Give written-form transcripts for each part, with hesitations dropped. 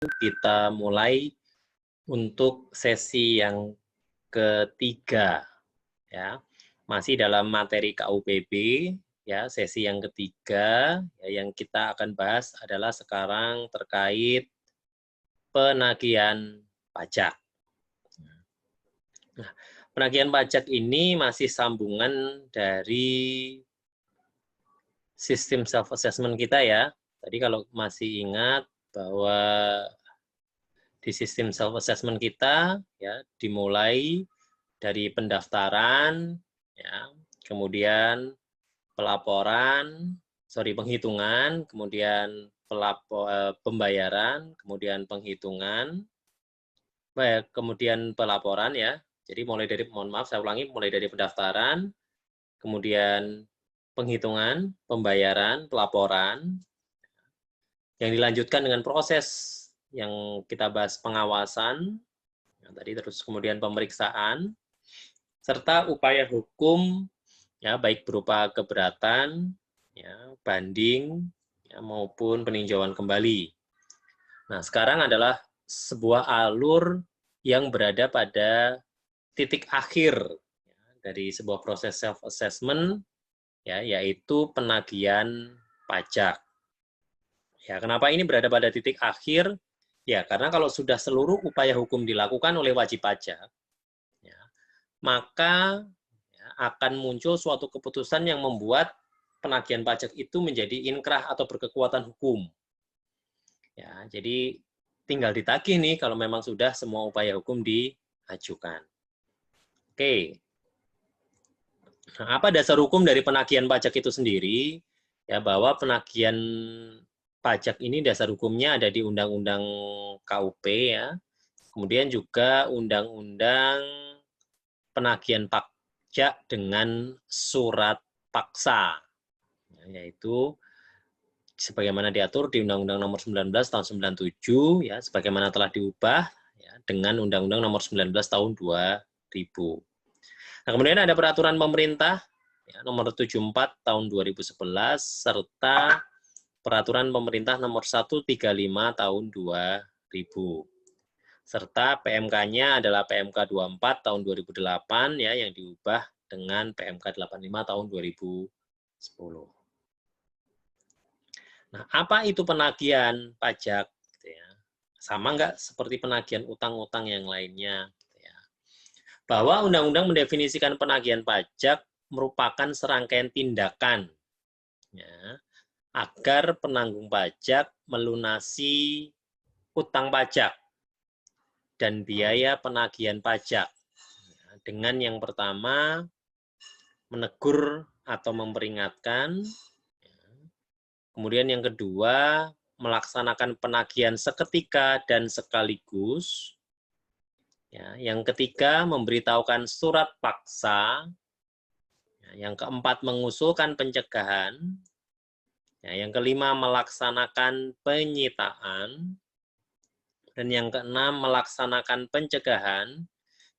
kita mulai untuk sesi yang ketiga, ya. Masih dalam materi KUPB, ya, sesi yang ketiga, ya, yang kita akan bahas adalah sekarang terkait penagihan pajak. Nah, penagihan pajak ini masih sambungan dari sistem self-assessment kita ya. Tadi kalau masih ingat bahwa di sistem self-assessment kita ya dimulai dari pendaftaran, ya, kemudian penghitungan, kemudian pembayaran, kemudian penghitungan, kemudian pelaporan ya. Jadi mulai dari pendaftaran, kemudian penghitungan, pembayaran, pelaporan, yang dilanjutkan dengan proses yang kita bahas pengawasan, tadi terus kemudian pemeriksaan, serta upaya hukum, ya, baik berupa keberatan, ya, banding, ya, maupun peninjauan kembali. Nah, sekarang adalah sebuah alur yang berada pada titik akhir ya, dari sebuah proses self-assessment, ya, yaitu penagihan pajak. Ya, kenapa ini berada pada titik akhir? Ya, karena kalau sudah seluruh upaya hukum dilakukan oleh wajib pajak, ya, maka ya, akan muncul suatu keputusan yang membuat penagihan pajak itu menjadi inkrah atau berkekuatan hukum. Ya, jadi tinggal ditagih nih kalau memang sudah semua upaya hukum diajukan. Oke. Nah, apa dasar hukum dari penagihan pajak itu sendiri? Ya, bahwa penagihan pajak ini dasar hukumnya ada di Undang-Undang KUP ya. Kemudian juga Undang-Undang Penagihan Pajak dengan Surat Paksa, yaitu sebagaimana diatur di Undang-Undang Nomor 19 Tahun 97 ya, sebagaimana telah diubah ya, dengan Undang-Undang Nomor 19 Tahun 2000. Nah, kemudian ada peraturan pemerintah ya, Nomor 74 Tahun 2011 serta Peraturan Pemerintah Nomor 135 Tahun 2000. Serta PMK-nya adalah PMK 24 Tahun 2008 ya, yang diubah dengan PMK 85 Tahun 2010. Nah, apa itu penagihan pajak? Sama nggak seperti penagihan utang-utang yang lainnya? Bahwa undang-undang mendefinisikan penagihan pajak merupakan serangkaian tindakan ya, agar penanggung pajak melunasi utang pajak dan biaya penagihan pajak. Dengan yang pertama, menegur atau memperingatkan. Kemudian yang kedua, melaksanakan penagihan seketika dan sekaligus. Yang ketiga, memberitahukan surat paksa. Yang keempat, mengusulkan pencegahan. Yang kelima, melaksanakan penyitaan. Dan yang keenam, melaksanakan pencegahan.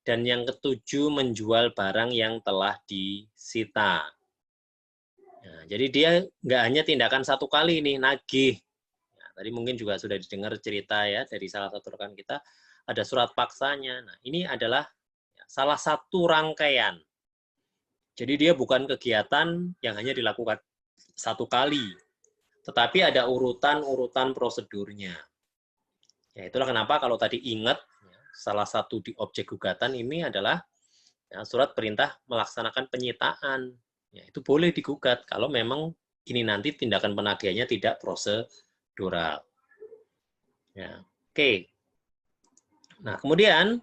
Dan yang ketujuh, menjual barang yang telah disita. Nah, jadi dia nggak hanya tindakan satu kali nih, nagih. Nah, tadi mungkin juga sudah didengar cerita ya dari salah satu rekan kita, ada surat paksanya. Nah, ini adalah salah satu rangkaian. Jadi dia bukan kegiatan yang hanya dilakukan satu kali, tetapi ada urutan-urutan prosedurnya. Ya, itulah kenapa kalau tadi ingat, salah satu di objek gugatan ini adalah ya, surat perintah melaksanakan penyitaan. Ya, itu boleh digugat kalau memang ini nanti tindakan penagihannya tidak prosedural. Ya, oke. Nah, kemudian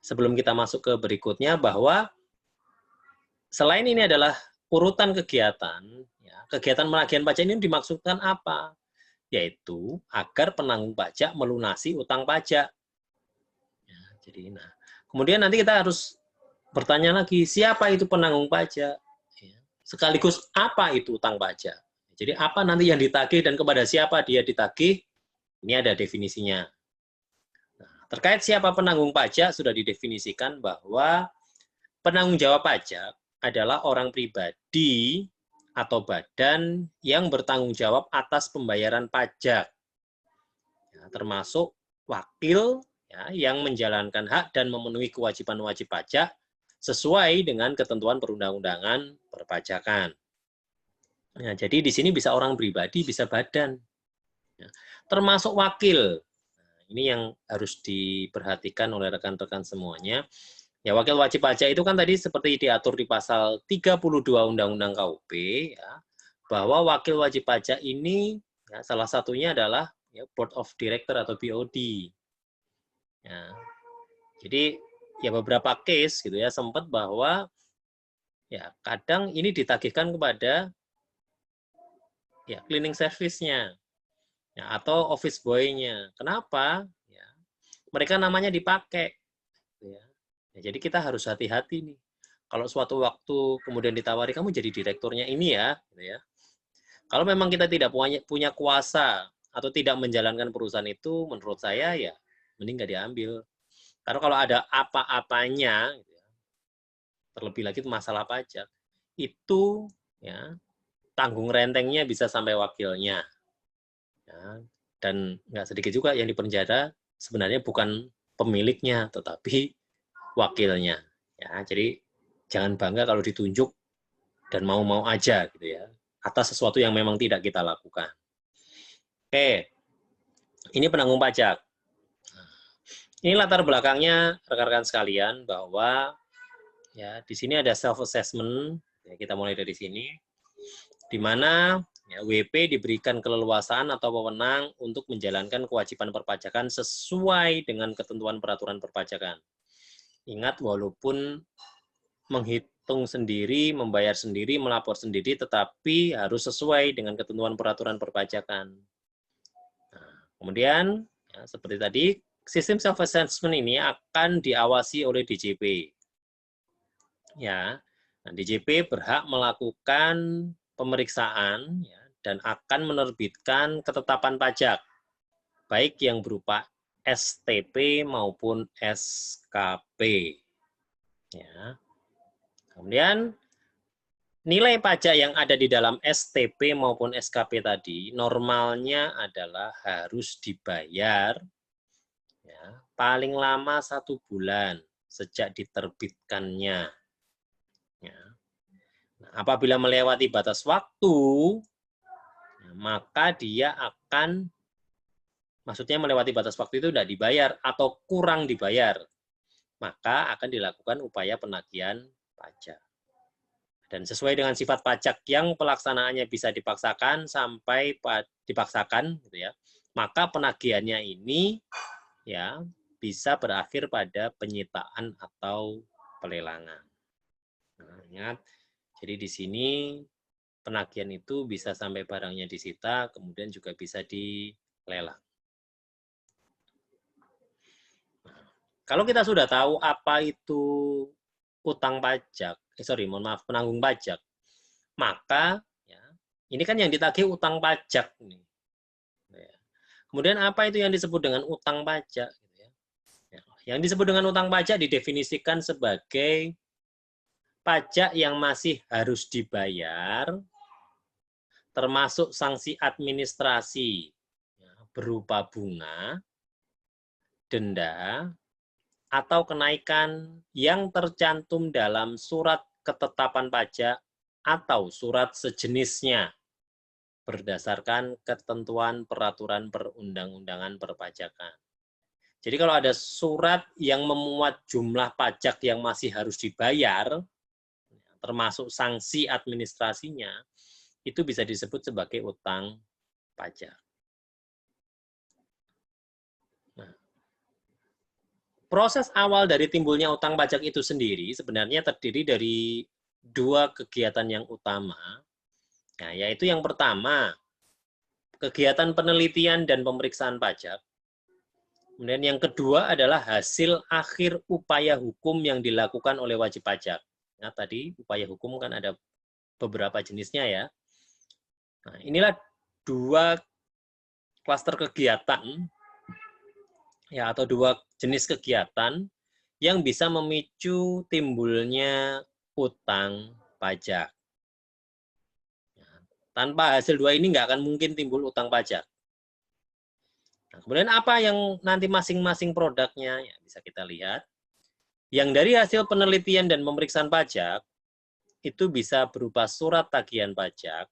sebelum kita masuk ke berikutnya, bahwa selain ini adalah urutan kegiatan, ya, kegiatan penagihan pajak ini dimaksudkan apa? Yaitu agar penanggung pajak melunasi utang pajak. Ya, jadi, nah, kemudian nanti kita harus bertanya lagi, siapa itu penanggung pajak? Sekaligus apa itu utang pajak? Jadi apa nanti yang ditagih dan kepada siapa dia ditagih? Ini ada definisinya. Nah, terkait siapa penanggung pajak sudah didefinisikan bahwa penanggung jawab pajak adalah orang pribadi atau badan yang bertanggung jawab atas pembayaran pajak, ya, termasuk wakil ya, yang menjalankan hak dan memenuhi kewajiban wajib pajak sesuai dengan ketentuan perundang-undangan perpajakan. Nah, jadi di sini bisa orang pribadi, bisa badan, ya, termasuk wakil. Nah, ini yang harus diperhatikan oleh rekan-rekan semuanya. Ya, wakil wajib pajak itu kan tadi seperti diatur di pasal 32 Undang-Undang KUP, ya, bahwa wakil wajib pajak ini ya, salah satunya adalah ya, Board of Director atau BOD. Ya, jadi ya beberapa case gitu ya sempat bahwa ya kadang ini ditagihkan kepada ya cleaning service-nya ya, atau office boy-nya. Kenapa? Ya, mereka namanya dipakai. Ya. Ya, jadi kita harus hati-hati nih. Kalau suatu waktu kemudian ditawari kamu jadi direkturnya ini ya, gitu ya. Kalau memang kita tidak punya kuasa atau tidak menjalankan perusahaan itu, menurut saya ya mending nggak diambil. Karena kalau ada apa-apanya, gitu ya, terlebih lagi masalah pajak, itu ya tanggung rentengnya bisa sampai wakilnya. Ya, dan nggak sedikit juga yang dipenjara sebenarnya bukan pemiliknya, tetapi wakilnya. Ya, jadi jangan bangga kalau ditunjuk dan mau-mau aja gitu ya atas sesuatu yang memang tidak kita lakukan. Oke, ini penanggung pajak. Ini latar belakangnya rekan-rekan sekalian bahwa ya di sini ada self assessment. Ya, kita mulai dari sini, di mana ya, WP diberikan keleluasaan atau wewenang untuk menjalankan kewajiban perpajakan sesuai dengan ketentuan peraturan perpajakan. Ingat, walaupun menghitung sendiri, membayar sendiri, melapor sendiri, tetapi harus sesuai dengan ketentuan peraturan perpajakan. Nah, kemudian, ya, seperti tadi, sistem self-assessment ini akan diawasi oleh DJP. Ya, nah, DJP berhak melakukan pemeriksaan ya, dan akan menerbitkan ketetapan pajak, baik yang berupa STP maupun SKP. Ya. Kemudian nilai pajak yang ada di dalam STP maupun SKP tadi normalnya adalah harus dibayar ya, paling lama 1 bulan sejak diterbitkannya. Ya. Nah, apabila melewati batas waktu, maka dia akan, maksudnya melewati batas waktu itu tidak dibayar atau kurang dibayar, maka akan dilakukan upaya penagihan pajak. Dan sesuai dengan sifat pajak yang pelaksanaannya bisa dipaksakan sampai dipaksakan, gitu ya, maka penagihannya ini ya bisa berakhir pada penyitaan atau pelelangan. Nah, ingat, jadi di sini penagihan itu bisa sampai barangnya disita, kemudian juga bisa dilelang. Nah, kalau kita sudah tahu apa itu utang pajak, mohon maaf, penanggung pajak, maka ya, ini kan yang ditagih utang pajak nih. Kemudian apa itu yang disebut dengan utang pajak? Yang disebut dengan utang pajak didefinisikan sebagai pajak yang masih harus dibayar, termasuk sanksi administrasi berupa bunga, denda, atau kenaikan yang tercantum dalam surat ketetapan pajak atau surat sejenisnya berdasarkan ketentuan peraturan perundang-undangan perpajakan. Jadi kalau ada surat yang memuat jumlah pajak yang masih harus dibayar, termasuk sanksi administrasinya, itu bisa disebut sebagai utang pajak. Nah, proses awal dari timbulnya utang pajak itu sendiri sebenarnya terdiri dari 2 kegiatan yang utama, nah, yaitu yang pertama, kegiatan penelitian dan pemeriksaan pajak. Kemudian yang kedua adalah hasil akhir upaya hukum yang dilakukan oleh wajib pajak. Nah, tadi upaya hukum kan ada beberapa jenisnya ya. Nah, inilah 2 klaster kegiatan ya, atau 2 jenis kegiatan yang bisa memicu timbulnya utang pajak. Tanpa hasil 2 ini nggak akan mungkin timbul utang pajak. Nah, kemudian apa yang nanti masing-masing produknya? Ya, bisa kita lihat. Yang dari hasil penelitian dan pemeriksaan pajak, itu bisa berupa surat tagihan pajak,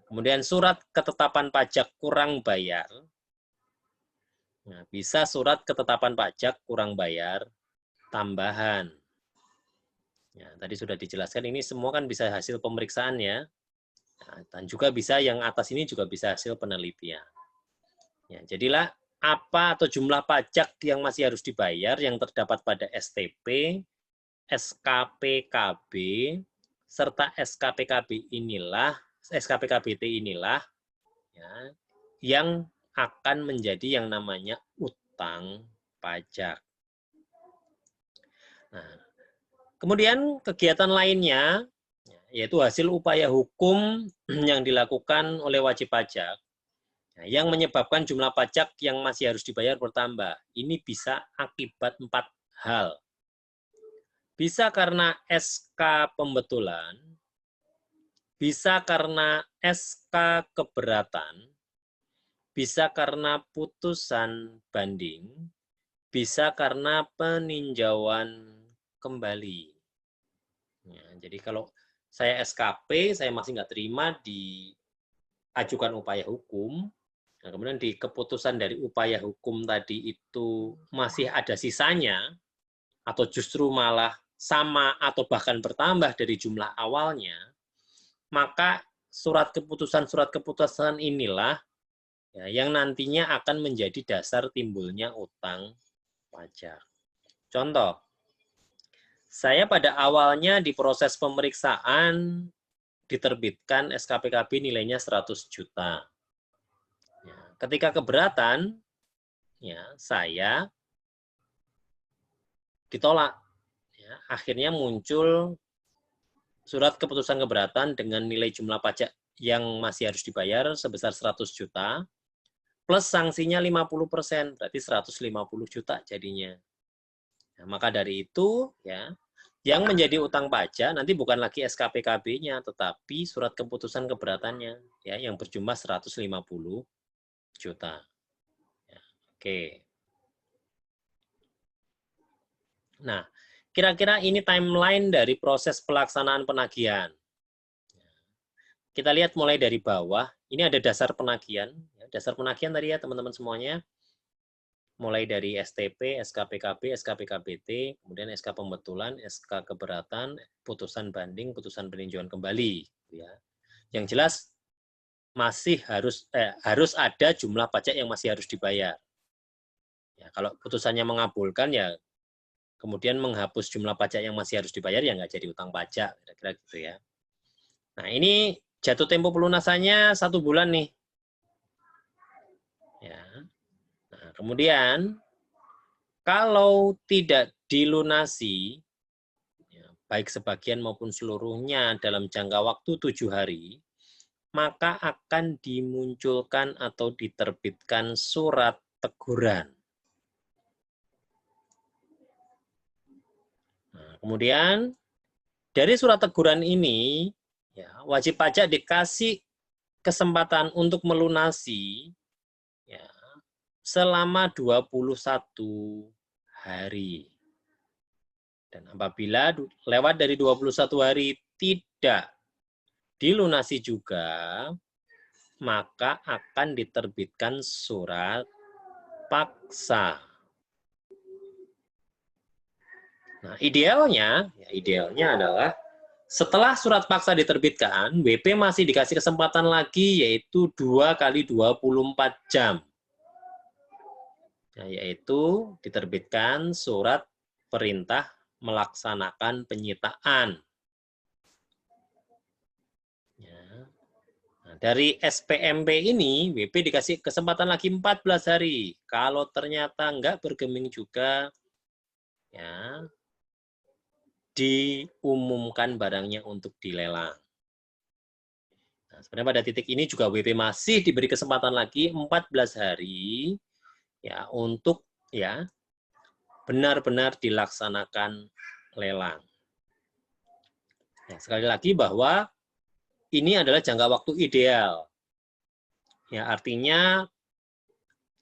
kemudian surat ketetapan pajak kurang bayar, nah, bisa surat ketetapan pajak kurang bayar tambahan. Ya, tadi sudah dijelaskan, ini semua kan bisa hasil pemeriksaan ya. Nah, dan juga bisa yang atas ini juga bisa hasil penelitian. Ya, jadilah apa atau jumlah pajak yang masih harus dibayar yang terdapat pada STP, SKPKB, serta SKPKBT inilah ya, yang akan menjadi yang namanya utang pajak. Nah, kemudian kegiatan lainnya, yaitu hasil upaya hukum yang dilakukan oleh wajib pajak, yang menyebabkan jumlah pajak yang masih harus dibayar bertambah. Ini bisa akibat 4 hal. Bisa karena SK pembetulan, bisa karena SK keberatan, bisa karena putusan banding, bisa karena peninjauan kembali. Ya, jadi kalau saya SKP, saya masih nggak terima, diajukan upaya hukum, nah, kemudian di keputusan dari upaya hukum tadi itu masih ada sisanya, atau justru malah sama atau bahkan bertambah dari jumlah awalnya, maka surat keputusan inilah ya, yang nantinya akan menjadi dasar timbulnya utang pajak. Contoh, saya pada awalnya di proses pemeriksaan diterbitkan SKPKB nilainya 100 juta. Ya, ketika keberatan, ya, saya ditolak. Ya, akhirnya muncul surat keputusan keberatan dengan nilai jumlah pajak yang masih harus dibayar sebesar 100 juta, plus sanksinya 50%, berarti 150 juta jadinya. Nah, maka dari itu, ya, yang menjadi utang pajak nanti bukan lagi SKPKB-nya, tetapi surat keputusan keberatannya, ya, yang berjumlah 150 juta. Ya, oke. Nah, kira-kira ini timeline dari proses pelaksanaan penagihan. Kita lihat mulai dari bawah, ini ada dasar penagihan. Dasar penagihan tadi ya teman-teman semuanya. Mulai dari STP, SKPKB, SKPKBT, kemudian SK pembetulan, SK keberatan, putusan banding, putusan peninjauan kembali. Ya. Yang jelas masih harus ada jumlah pajak yang masih harus dibayar. Ya, kalau putusannya mengabulkan ya kemudian menghapus jumlah pajak yang masih harus dibayar ya nggak jadi utang pajak, kira-kira gitu ya. Nah ini jatuh tempo pelunasannya 1 bulan nih. Ya. Nah, kemudian kalau tidak dilunasi, ya, baik sebagian maupun seluruhnya dalam jangka waktu 7 hari, maka akan dimunculkan atau diterbitkan surat teguran. Nah, kemudian dari surat teguran ini, ya, wajib pajak dikasih kesempatan untuk melunasi ya, selama 21 hari. Dan apabila lewat dari 21 hari tidak dilunasi juga, maka akan diterbitkan surat paksa. Nah, idealnya adalah setelah surat paksa diterbitkan, WP masih dikasih kesempatan lagi, yaitu 2 kali 24 jam. Nah, yaitu diterbitkan surat perintah melaksanakan penyitaan. Ya. Nah, dari SPMP ini, WP dikasih kesempatan lagi 14 hari. Kalau ternyata nggak bergeming juga, ya, diumumkan barangnya untuk dilelang. Nah, sebenarnya pada titik ini juga WP masih diberi kesempatan lagi 14 hari ya untuk ya benar-benar dilaksanakan lelang. Nah, sekali lagi bahwa ini adalah jangka waktu ideal. Ya, artinya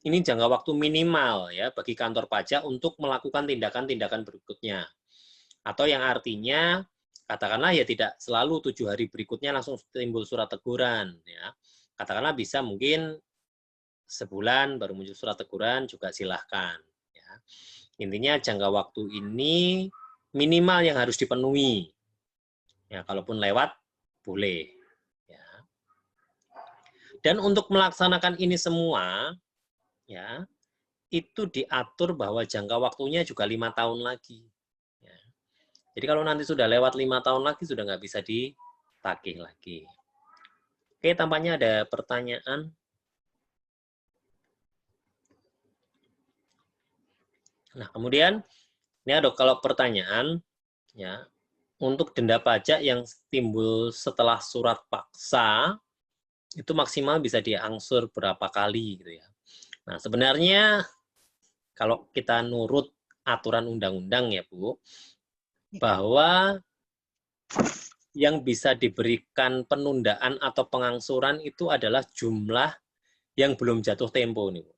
ini jangka waktu minimal ya bagi kantor pajak untuk melakukan tindakan-tindakan berikutnya. Atau yang artinya katakanlah ya tidak selalu 7 hari berikutnya langsung timbul surat teguran ya. Katakanlah bisa mungkin sebulan baru muncul surat teguran juga silahkan ya. Intinya jangka waktu ini minimal yang harus dipenuhi. Ya, kalaupun lewat boleh ya. Dan untuk melaksanakan ini semua ya, itu diatur bahwa jangka waktunya juga 5 tahun lagi. Ya. Jadi kalau nanti sudah lewat 5 tahun lagi, sudah nggak bisa ditagih lagi. Oke, tampaknya ada pertanyaan. Nah, kemudian, ini ada kalau pertanyaan, ya, untuk denda pajak yang timbul setelah surat paksa, itu maksimal bisa diangsur berapa kali, gitu ya. Nah, sebenarnya kalau kita nurut aturan undang-undang ya Bu, bahwa yang bisa diberikan penundaan atau pengangsuran itu adalah jumlah yang belum jatuh tempo nih Bu.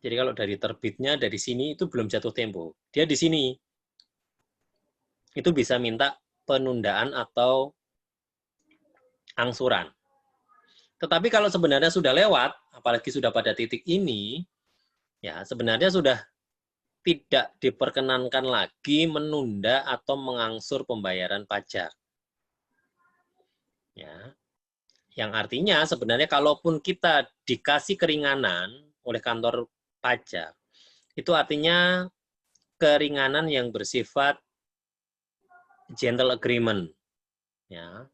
Jadi kalau dari terbitnya dari sini itu belum jatuh tempo. Dia di sini itu bisa minta penundaan atau angsuran. Tetapi kalau sebenarnya sudah lewat, apalagi sudah pada titik ini, ya sebenarnya sudah tidak diperkenankan lagi menunda atau mengangsur pembayaran pajak. Ya, yang artinya sebenarnya kalaupun kita dikasih keringanan oleh kantor pajak, itu artinya keringanan yang bersifat gentle agreement. Ya,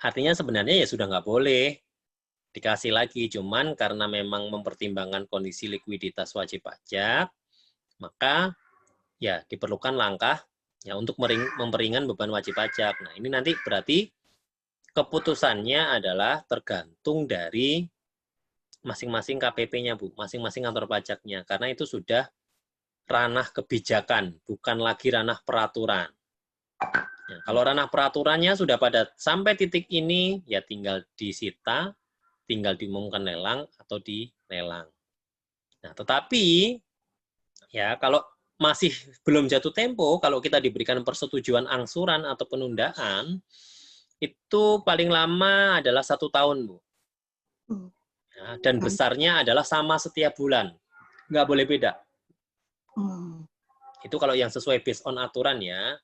artinya sebenarnya ya sudah nggak boleh dikasih lagi, cuman karena memang mempertimbangkan kondisi likuiditas wajib pajak, maka ya diperlukan langkah ya untuk memperingan beban wajib pajak. Nah ini nanti berarti keputusannya adalah tergantung dari masing-masing KPP-nya Bu, masing-masing kantor pajaknya, karena itu sudah ranah kebijakan, bukan lagi ranah peraturan. Ya, kalau ranah peraturannya sudah pada sampai titik ini, ya tinggal disita, tinggal diumumkan lelang atau dilelang. Nah, tetapi ya kalau masih belum jatuh tempo, kalau kita diberikan persetujuan angsuran atau penundaan, itu paling lama adalah 1 tahun, Bu. Ya, dan besarnya adalah sama setiap bulan, nggak boleh beda. Itu kalau yang sesuai based on aturan ya.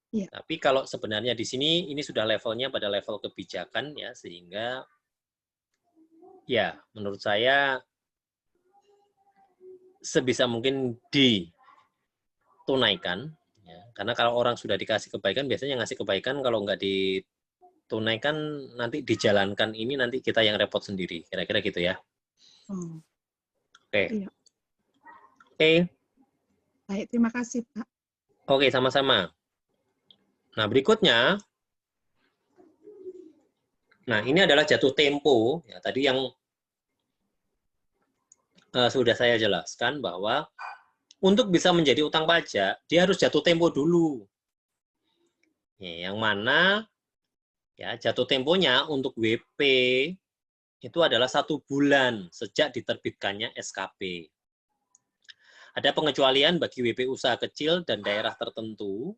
Ya. Tapi kalau sebenarnya di sini ini sudah levelnya pada level kebijakan ya, sehingga ya menurut saya sebisa mungkin ditunaikan ya. Karena kalau orang sudah dikasih kebaikan biasanya ngasih kebaikan, kalau nggak ditunaikan nanti dijalankan ini nanti kita yang repot sendiri, kira-kira gitu ya. Oke. Iya. Oke. Baik, terima kasih Pak. Oke, sama-sama. Nah, berikutnya, nah ini adalah jatuh tempo. Ya, tadi yang sudah saya jelaskan bahwa untuk bisa menjadi utang pajak, dia harus jatuh tempo dulu. Ya, yang mana ya jatuh temponya untuk WP itu adalah 1 bulan sejak diterbitkannya SKP. Ada pengecualian bagi WP usaha kecil dan daerah tertentu.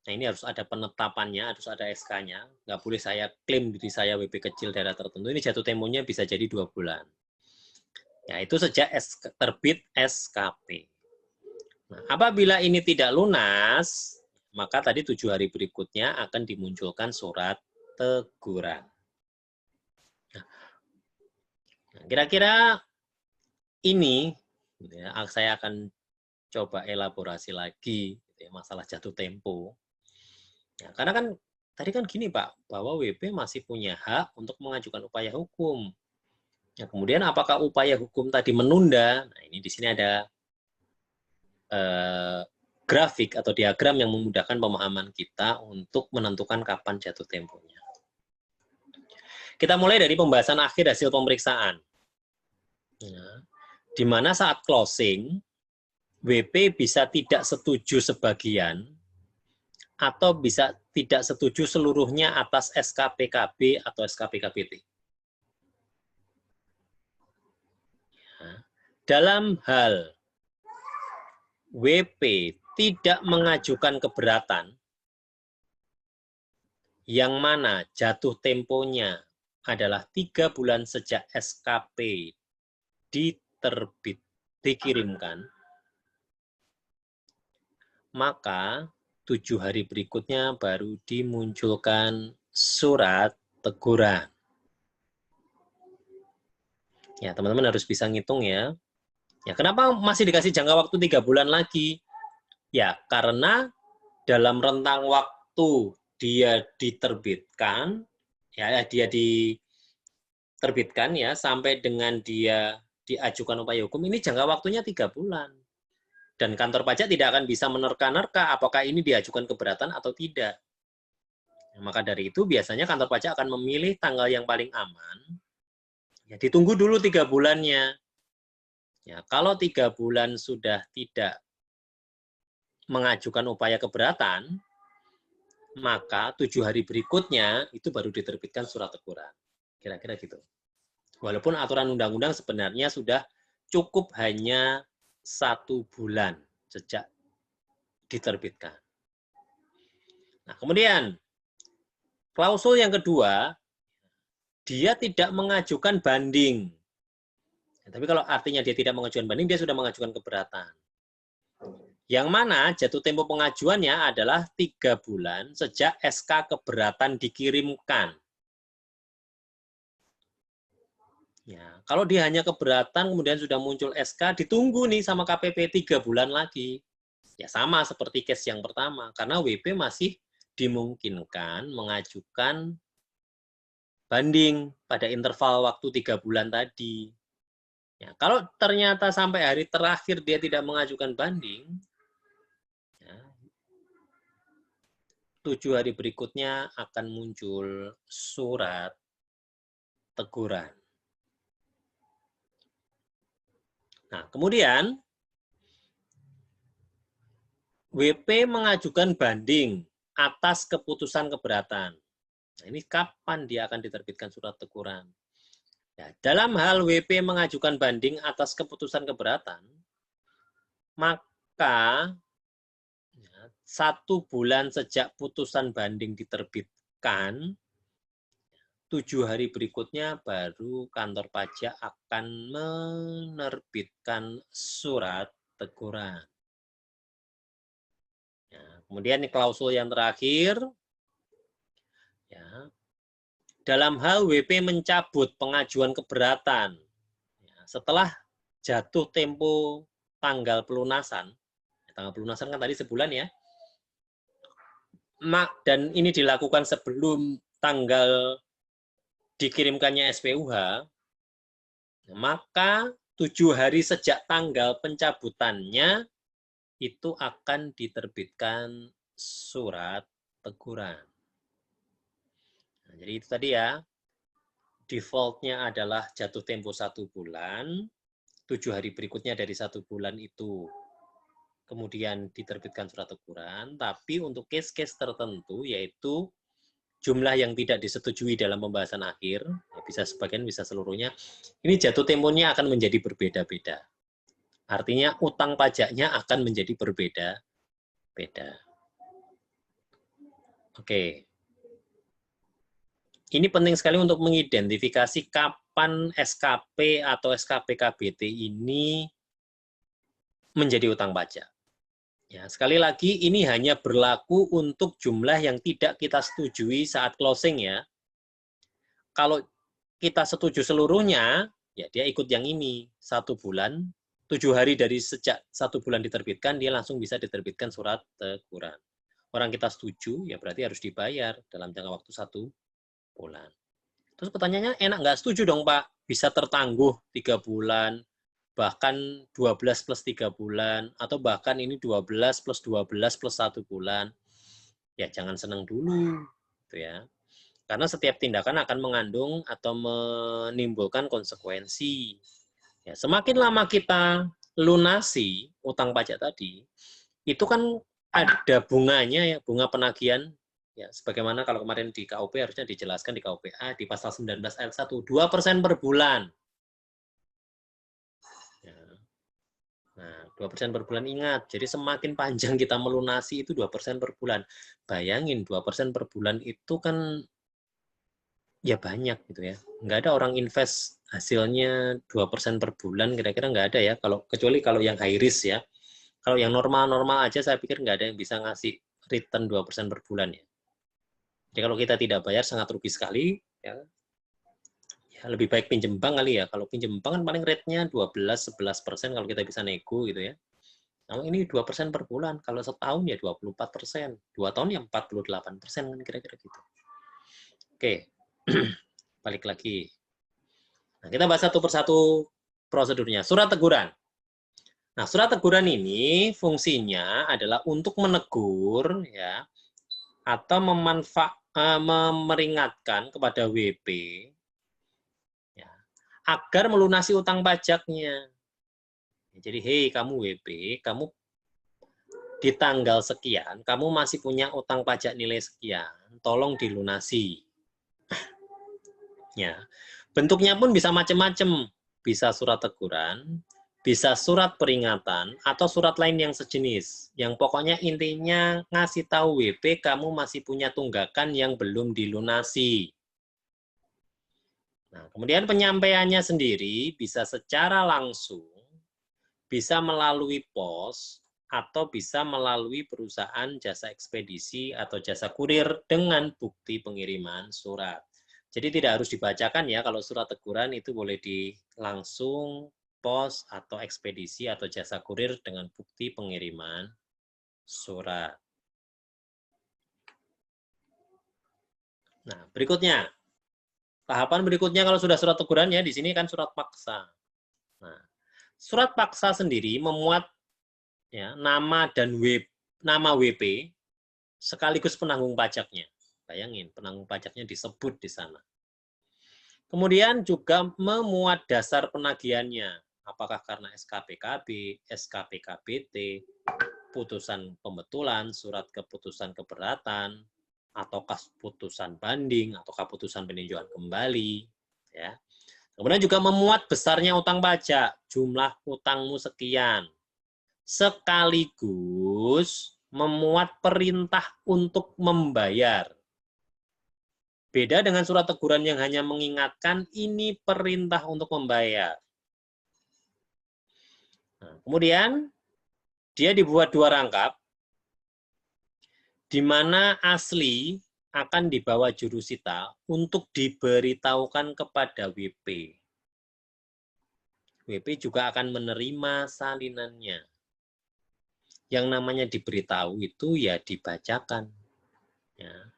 Nah, ini harus ada penetapannya, harus ada SK-nya. Nggak boleh saya klaim diri saya WP kecil daerah tertentu. Ini jatuh temponya bisa jadi 2 bulan. Ya, itu sejak terbit SKP. Nah, apabila ini tidak lunas, maka tadi 7 hari berikutnya akan dimunculkan surat teguran. Nah, kira-kira ini ya, saya akan coba elaborasi lagi ya, masalah jatuh tempo. Ya, karena kan tadi kan gini Pak, bahwa WP masih punya hak untuk mengajukan upaya hukum. Ya, kemudian apakah upaya hukum tadi menunda? Nah, ini di sini ada grafik atau diagram yang memudahkan pemahaman kita untuk menentukan kapan jatuh temponya. Kita mulai dari pembahasan akhir hasil pemeriksaan. Ya, di mana saat closing, WP bisa tidak setuju sebagian, atau bisa tidak setuju seluruhnya atas SKPKB atau SKPKBT. dalam hal WP tidak mengajukan keberatan, yang mana jatuh temponya adalah 3 bulan sejak SKP dikirimkan, maka 7 hari berikutnya baru dimunculkan surat teguran. Ya, teman-teman harus bisa ngitung ya. Ya, kenapa masih dikasih jangka waktu 3 bulan lagi? Ya, karena dalam rentang waktu dia diterbitkan, ya dia diterbitkan ya sampai dengan dia diajukan upaya hukum, ini jangka waktunya 3 bulan. Dan kantor pajak tidak akan bisa menerka-nerka apakah ini diajukan keberatan atau tidak. Nah, maka dari itu biasanya kantor pajak akan memilih tanggal yang paling aman. Ya, ditunggu dulu 3 bulannya. Ya, kalau 3 bulan sudah tidak mengajukan upaya keberatan, maka 7 hari berikutnya itu baru diterbitkan surat teguran. Kira-kira gitu. Walaupun aturan undang-undang sebenarnya sudah cukup hanya 1 bulan sejak diterbitkan. Nah, kemudian klausul yang kedua, dia tidak mengajukan banding. Tapi kalau artinya dia tidak mengajukan banding, dia sudah mengajukan keberatan. Yang mana jatuh tempo pengajuannya adalah 3 bulan sejak SK keberatan dikirimkan. Ya, kalau dia hanya keberatan, kemudian sudah muncul SK, ditunggu nih sama KPP 3 bulan lagi. Ya sama seperti case yang pertama, karena WP masih dimungkinkan mengajukan banding pada interval waktu 3 bulan tadi. Ya, kalau ternyata sampai hari terakhir dia tidak mengajukan banding, ya, 7 hari berikutnya akan muncul surat teguran. Nah, kemudian WP mengajukan banding atas keputusan keberatan. Nah, ini kapan dia akan diterbitkan surat teguran? Ya, dalam hal WP mengajukan banding atas keputusan keberatan, maka 1 bulan sejak putusan banding diterbitkan, 7 hari berikutnya baru kantor pajak akan menerbitkan surat teguran. Ya, kemudian klausul yang terakhir, ya, dalam hal WP mencabut pengajuan keberatan, ya, setelah jatuh tempo tanggal pelunasan kan tadi sebulan ya, dan ini dilakukan sebelum tanggal dikirimkannya SPUH, maka 7 hari sejak tanggal pencabutannya itu akan diterbitkan surat teguran. Nah, jadi itu tadi ya, defaultnya adalah jatuh tempo 1 bulan, 7 hari berikutnya dari 1 bulan itu kemudian diterbitkan surat teguran, tapi untuk case-case tertentu, yaitu jumlah yang tidak disetujui dalam pembahasan akhir, ya bisa sebagian, bisa seluruhnya, ini jatuh temponya akan menjadi berbeda-beda. Artinya utang pajaknya akan menjadi berbeda-beda. Oke. Ini penting sekali untuk mengidentifikasi kapan SKP atau SKP KBT ini menjadi utang pajak. Ya, sekali lagi ini hanya berlaku untuk jumlah yang tidak kita setujui saat closing ya. Kalau kita setuju seluruhnya, ya dia ikut yang ini 1 bulan, 7 hari dari sejak 1 bulan diterbitkan, dia langsung bisa diterbitkan surat teguran. Orang kita setuju, ya berarti harus dibayar dalam jangka waktu 1 bulan. Terus pertanyaannya, enak nggak setuju dong Pak? Bisa tertangguh 3 bulan, bahkan 12 plus 3 bulan, atau bahkan ini 12 plus 12 plus 1 bulan. Ya jangan senang dulu, gitu ya. Karena setiap tindakan akan mengandung atau menimbulkan konsekuensi. Ya, semakin lama kita lunasi utang pajak tadi, itu kan ada bunganya ya, bunga penagihan. Ya, sebagaimana kalau kemarin di KUP harusnya dijelaskan di KUPA di pasal 19 ayat 1, 2% per bulan. Ya. Nah, 2% per bulan ingat. Jadi semakin panjang kita melunasi itu 2% per bulan. Bayangin 2% per bulan itu kan ya banyak gitu ya. Nggak ada orang invest hasilnya 2% per bulan, kira-kira nggak ada ya. Kecuali kalau yang high risk ya. Kalau yang normal-normal aja saya pikir nggak ada yang bisa ngasih return 2% per bulan ya. Jadi kalau kita tidak bayar sangat rugi sekali ya. Ya lebih baik pinjem bank kali ya. Kalau pinjem bank kan paling rate-nya 12-11% kalau kita bisa nego gitu ya. Kalau ini 2% per bulan, kalau setahun ya 24%, 2 tahun ya 48% kan kira-kira gitu. Oke, balik lagi. Nah, kita bahas satu persatu prosedurnya. Surat teguran. Nah, surat teguran ini fungsinya adalah untuk menegur ya atau memperingatkan kepada WP ya, agar melunasi utang pajaknya. Jadi, hei kamu WP, kamu di tanggal sekian, kamu masih punya utang pajak nilai sekian, tolong dilunasi. Ya, bentuknya pun bisa macam-macam, bisa surat teguran, bisa surat peringatan, atau surat lain yang sejenis. Yang pokoknya intinya ngasih tahu WP kamu masih punya tunggakan yang belum dilunasi. Nah, kemudian penyampaiannya sendiri bisa secara langsung, bisa melalui pos, atau bisa melalui perusahaan jasa ekspedisi atau jasa kurir dengan bukti pengiriman surat. Jadi tidak harus dibacakan ya, kalau surat teguran itu boleh langsung pos atau ekspedisi atau jasa kurir dengan bukti pengiriman surat. Nah, berikutnya. Tahapan berikutnya kalau sudah surat teguran ya, di sini kan surat paksa. Nah, surat paksa sendiri memuat ya, nama dan nama WP sekaligus penanggung pajaknya. Bayangin, penanggung pajaknya disebut di sana. Kemudian juga memuat dasar penagihannya. Apakah karena SKPKB, SKPKBT, putusan pembetulan, surat keputusan keberatan, ataukah putusan banding, ataukah putusan peninjauan kembali. Ya. Kemudian juga memuat besarnya utang pajak, jumlah utangmu sekian. Sekaligus memuat perintah untuk membayar. Beda dengan surat teguran yang hanya mengingatkan, ini perintah untuk membayar. Nah, kemudian, dia dibuat 2 rangkap, di mana asli akan dibawa jurusita untuk diberitahukan kepada WP. WP juga akan menerima salinannya. Yang namanya diberitahu itu ya dibacakan. Ya.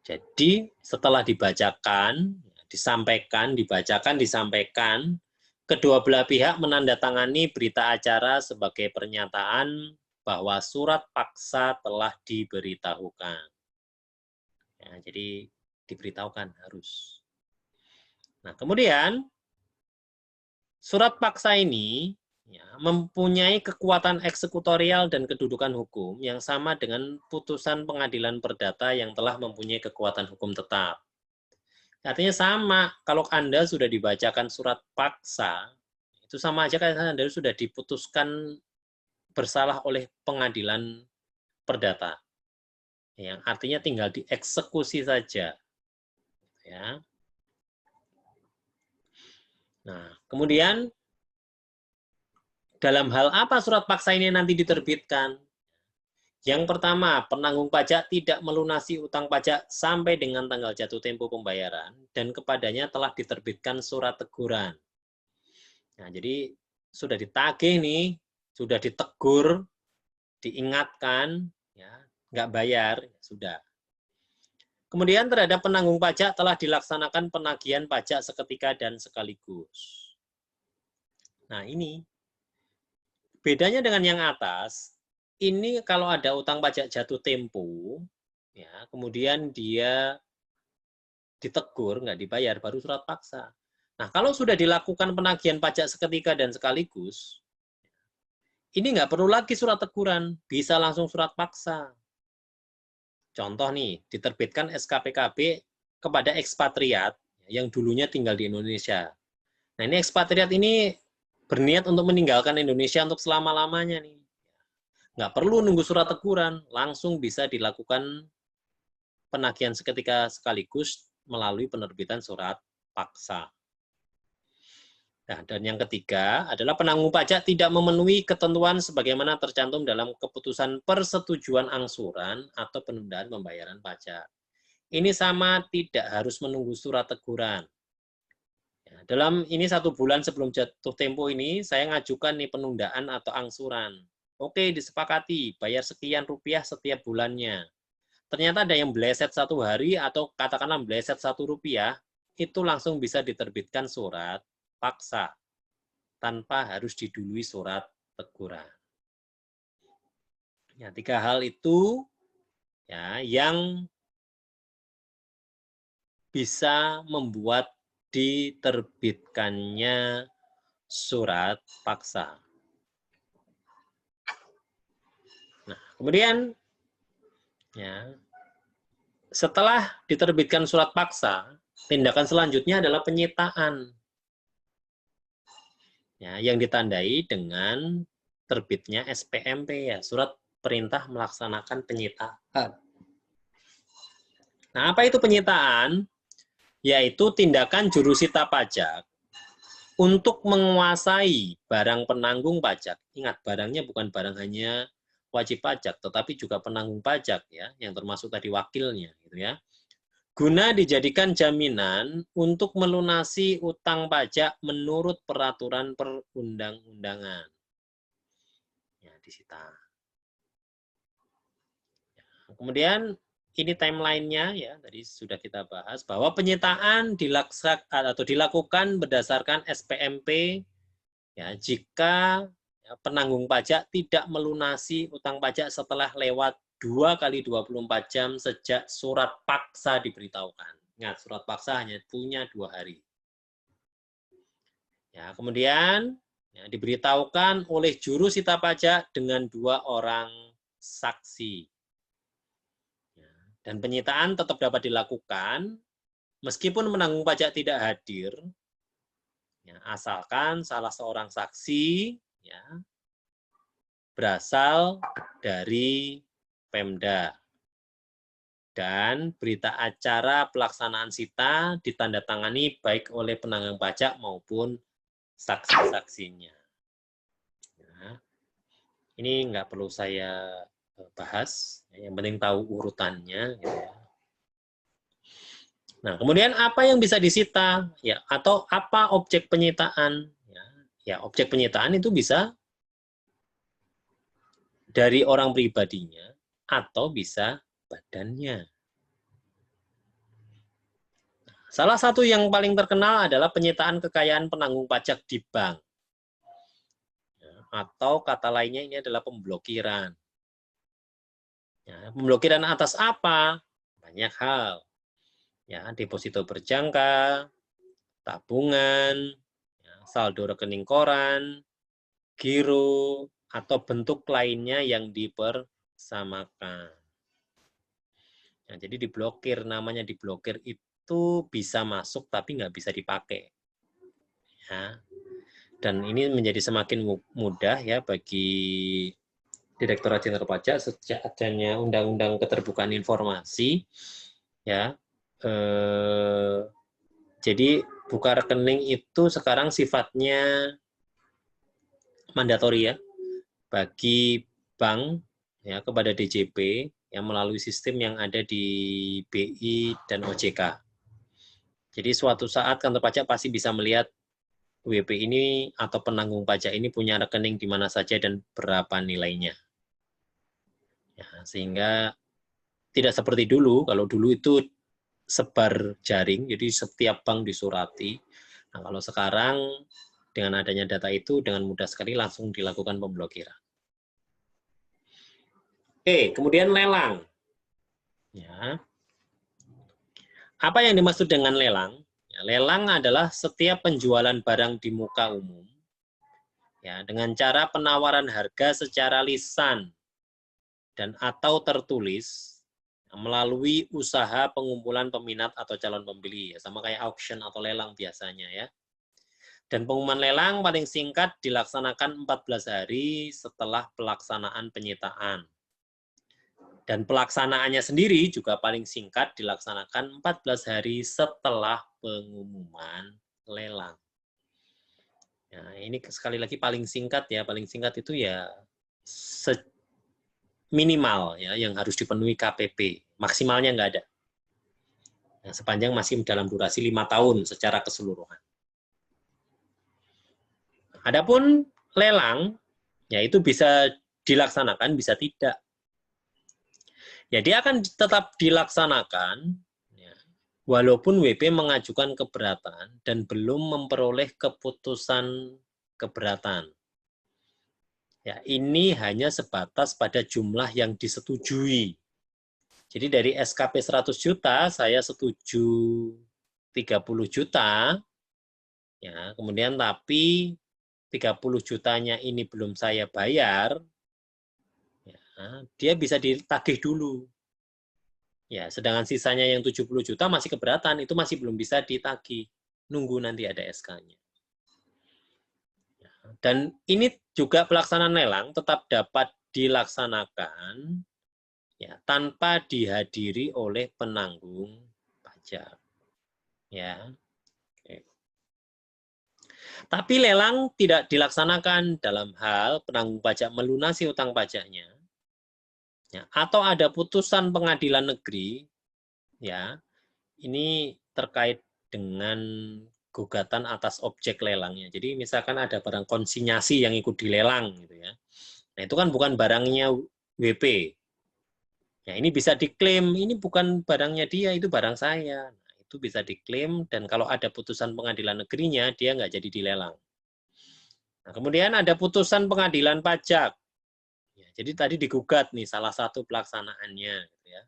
Jadi setelah dibacakan, disampaikan, dibacakan, disampaikan, kedua belah pihak menandatangani berita acara sebagai pernyataan bahwa surat paksa telah diberitahukan. Ya, jadi diberitahukan harus. Nah, kemudian surat paksa ini ya, mempunyai kekuatan eksekutorial dan kedudukan hukum yang sama dengan putusan pengadilan perdata yang telah mempunyai kekuatan hukum tetap. Artinya sama, kalau Anda sudah dibacakan surat paksa, itu sama aja kayak Anda sudah diputuskan bersalah oleh pengadilan perdata. Yang artinya tinggal dieksekusi saja. Ya. Nah, kemudian dalam hal apa surat paksa ini nanti diterbitkan? Yang pertama, penanggung pajak tidak melunasi utang pajak sampai dengan tanggal jatuh tempo pembayaran dan kepadanya telah diterbitkan surat teguran. Nah, jadi sudah ditagih nih, sudah ditegur, diingatkan, ya, nggak bayar, sudah. Kemudian terhadap penanggung pajak telah dilaksanakan penagihan pajak seketika dan sekaligus. Nah, ini bedanya dengan yang atas. Ini kalau ada utang pajak jatuh tempo, ya, kemudian dia ditegur, nggak dibayar, baru surat paksa. Nah, kalau sudah dilakukan penagihan pajak seketika dan sekaligus, ini nggak perlu lagi surat teguran, bisa langsung surat paksa. Contoh nih, diterbitkan SKPKB kepada ekspatriat yang dulunya tinggal di Indonesia. Nah, ini ekspatriat ini berniat untuk meninggalkan Indonesia untuk selama-lamanya nih. Nggak perlu nunggu surat teguran, langsung bisa dilakukan penagihan seketika sekaligus melalui penerbitan surat paksa. Nah, dan yang ketiga adalah penanggung pajak tidak memenuhi ketentuan sebagaimana tercantum dalam keputusan persetujuan angsuran atau penundaan pembayaran pajak. Ini sama, tidak harus menunggu surat teguran. Ya, dalam ini 1 bulan sebelum jatuh tempo ini, saya ngajukan nih penundaan atau angsuran. Oke, disepakati, bayar sekian rupiah setiap bulannya. Ternyata ada yang meleset 1 hari atau katakanlah meleset 1 rupiah, itu langsung bisa diterbitkan surat paksa tanpa harus didului surat teguran. Ya, 3 hal itu ya yang bisa membuat diterbitkannya surat paksa. Nah, kemudian ya, setelah diterbitkan surat paksa, tindakan selanjutnya adalah penyitaan. Ya, yang ditandai dengan terbitnya SPMP ya, surat perintah melaksanakan penyitaan. Nah, apa itu penyitaan? Yaitu tindakan jurusita pajak untuk menguasai barang penanggung pajak. Ingat, barangnya bukan barang hanya wajib pajak, tetapi juga penanggung pajak ya, yang termasuk tadi wakilnya gitu ya. Guna dijadikan jaminan untuk melunasi utang pajak menurut peraturan perundang-undangan. Ya, disita. Kemudian ini timeline-nya ya, tadi sudah kita bahas bahwa penyitaan dilakukan berdasarkan SPMP ya, jika ya, penanggung pajak tidak melunasi utang pajak setelah lewat 2 kali 24 jam sejak surat paksa diberitahukan. Ingat, surat paksa hanya punya 2 hari. Ya, kemudian ya, diberitahukan oleh juru sita pajak dengan 2 orang saksi. Dan penyitaan tetap dapat dilakukan meskipun penanggung pajak tidak hadir, ya, asalkan salah seorang saksi ya, berasal dari Pemda. Dan berita acara pelaksanaan sita ditandatangani baik oleh penanggung pajak maupun saksi-saksinya. Nah, ini nggak perlu saya bahas, yang penting tahu urutannya. Gitu ya. Nah, kemudian apa yang bisa disita? Ya, atau apa objek penyitaan? Ya, objek penyitaan itu bisa dari orang pribadinya atau bisa badannya. Salah satu yang paling terkenal adalah penyitaan kekayaan penanggung pajak di bank. Atau kata lainnya ini adalah pemblokiran. Ya, pemblokiran atas apa? Banyak hal. Ya, deposito berjangka, tabungan, ya, saldo rekening koran, giro, atau bentuk lainnya yang dipersamakan. Nah, jadi diblokir, namanya diblokir itu bisa masuk tapi nggak bisa dipakai. Ya. Dan ini menjadi semakin mudah ya bagi Direktorat Jenderal Pajak sejak adanya Undang-Undang Keterbukaan Informasi. Ya, jadi buka rekening itu sekarang sifatnya mandatori ya bagi bank ya kepada DJP yang melalui sistem yang ada di BI dan OJK. Jadi suatu saat kantor pajak pasti bisa melihat WP ini atau penanggung pajak ini punya rekening di mana saja dan berapa nilainya. Ya, sehingga tidak seperti dulu, kalau dulu itu sebar jaring, jadi setiap bank disurati. Nah, kalau sekarang dengan adanya data itu dengan mudah sekali langsung dilakukan pemblokiran. Oke, kemudian lelang. Ya. Apa yang dimaksud dengan lelang? Ya, lelang adalah setiap penjualan barang di muka umum ya, dengan cara penawaran harga secara lisan dan atau tertulis melalui usaha pengumpulan peminat atau calon pembeli ya, sama kayak auction atau lelang biasanya ya. Dan pengumuman lelang paling singkat dilaksanakan 14 hari setelah pelaksanaan penyitaan. Dan pelaksanaannya sendiri juga paling singkat dilaksanakan 14 hari setelah pengumuman lelang. Nah, ini sekali lagi paling singkat ya, paling singkat itu ya minimal ya yang harus dipenuhi KPP, maksimalnya nggak ada. Nah, sepanjang masih dalam durasi 5 tahun secara keseluruhan. Adapun lelang, ya itu bisa dilaksanakan, bisa tidak. Ya, dia akan tetap dilaksanakan, ya, walaupun WP mengajukan keberatan dan belum memperoleh keputusan keberatan. Ya, ini hanya sebatas pada jumlah yang disetujui. Jadi dari SKP 100 juta, saya setuju 30 juta, ya, kemudian tapi 30 jutanya ini belum saya bayar, ya, dia bisa ditagih dulu. Ya, sedangkan sisanya yang 70 juta masih keberatan, itu masih belum bisa ditagih. Nunggu nanti ada SK-nya. Ya, dan ini juga pelaksanaan lelang tetap dapat dilaksanakan ya, tanpa dihadiri oleh penanggung pajak. Ya. Oke. Tapi lelang tidak dilaksanakan dalam hal penanggung pajak melunasi utang pajaknya. Ya, atau ada putusan pengadilan negeri, ya, ini terkait dengan gugatan atas objek lelangnya. Jadi misalkan ada barang konsinyasi yang ikut dilelang, gitu ya. Nah itu kan bukan barangnya WP. Ya ini bisa diklaim, ini bukan barangnya dia, itu barang saya. Nah, itu bisa diklaim dan kalau ada putusan pengadilan negerinya, dia nggak jadi dilelang. Nah, kemudian ada putusan pengadilan pajak. Ya, jadi tadi digugat nih salah satu pelaksanaannya, gitu ya.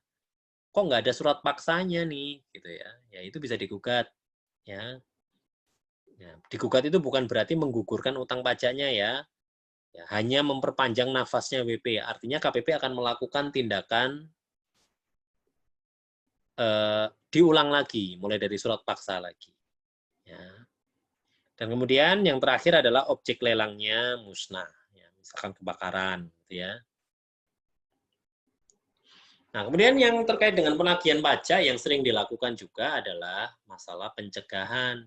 Kok nggak ada surat paksanya nih, gitu ya? Ya itu bisa digugat, ya. Ya, digugat itu bukan berarti menggugurkan utang pajaknya ya. Ya, hanya memperpanjang nafasnya WP. Artinya KPP akan melakukan tindakan diulang lagi, mulai dari surat paksa lagi. Ya. Dan kemudian yang terakhir adalah objek lelangnya musnah, ya, misalkan kebakaran, gitu ya. Nah, kemudian yang terkait dengan penagihan pajak yang sering dilakukan juga adalah masalah pencegahan.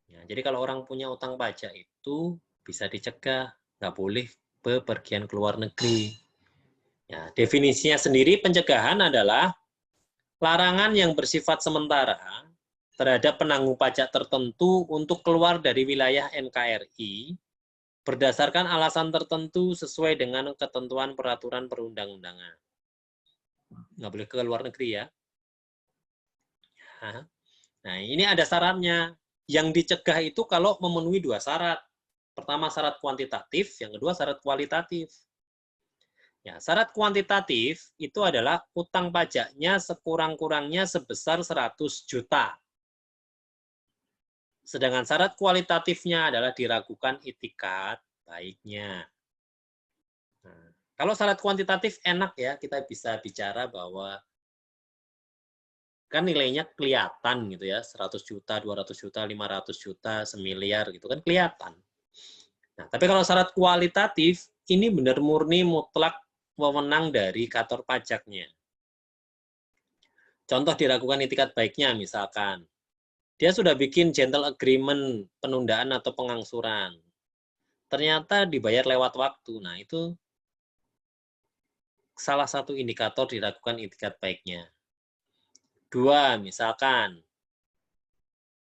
Ya, jadi kalau orang punya utang pajak itu bisa dicegah, nggak boleh bepergian ke luar negeri. Ya, definisinya sendiri pencegahan adalah larangan yang bersifat sementara terhadap penanggung pajak tertentu untuk keluar dari wilayah NKRI berdasarkan alasan tertentu sesuai dengan ketentuan peraturan perundang-undangan. Nggak boleh ke luar negeri ya. Nah, ini ada syaratnya. Yang dicegah itu kalau memenuhi 2 syarat. Pertama syarat kuantitatif, yang kedua syarat kualitatif. Ya, syarat kuantitatif itu adalah utang pajaknya sekurang-kurangnya sebesar 100 juta. Sedangkan syarat kualitatifnya adalah diragukan itikat baiknya. Nah, kalau syarat kuantitatif enak ya, kita bisa bicara bahwa kan nilainya kelihatan gitu ya, 100 juta, 200 juta, 500 juta, semiliar gitu kan kelihatan. Nah, tapi kalau syarat kualitatif, ini benar murni mutlak wewenang dari kantor pajaknya. Contoh diragukan itikat baiknya misalkan, dia sudah bikin gentle agreement penundaan atau pengangsuran. Ternyata dibayar lewat waktu. Nah, itu salah satu indikator diragukan itikat baiknya. 2, misalkan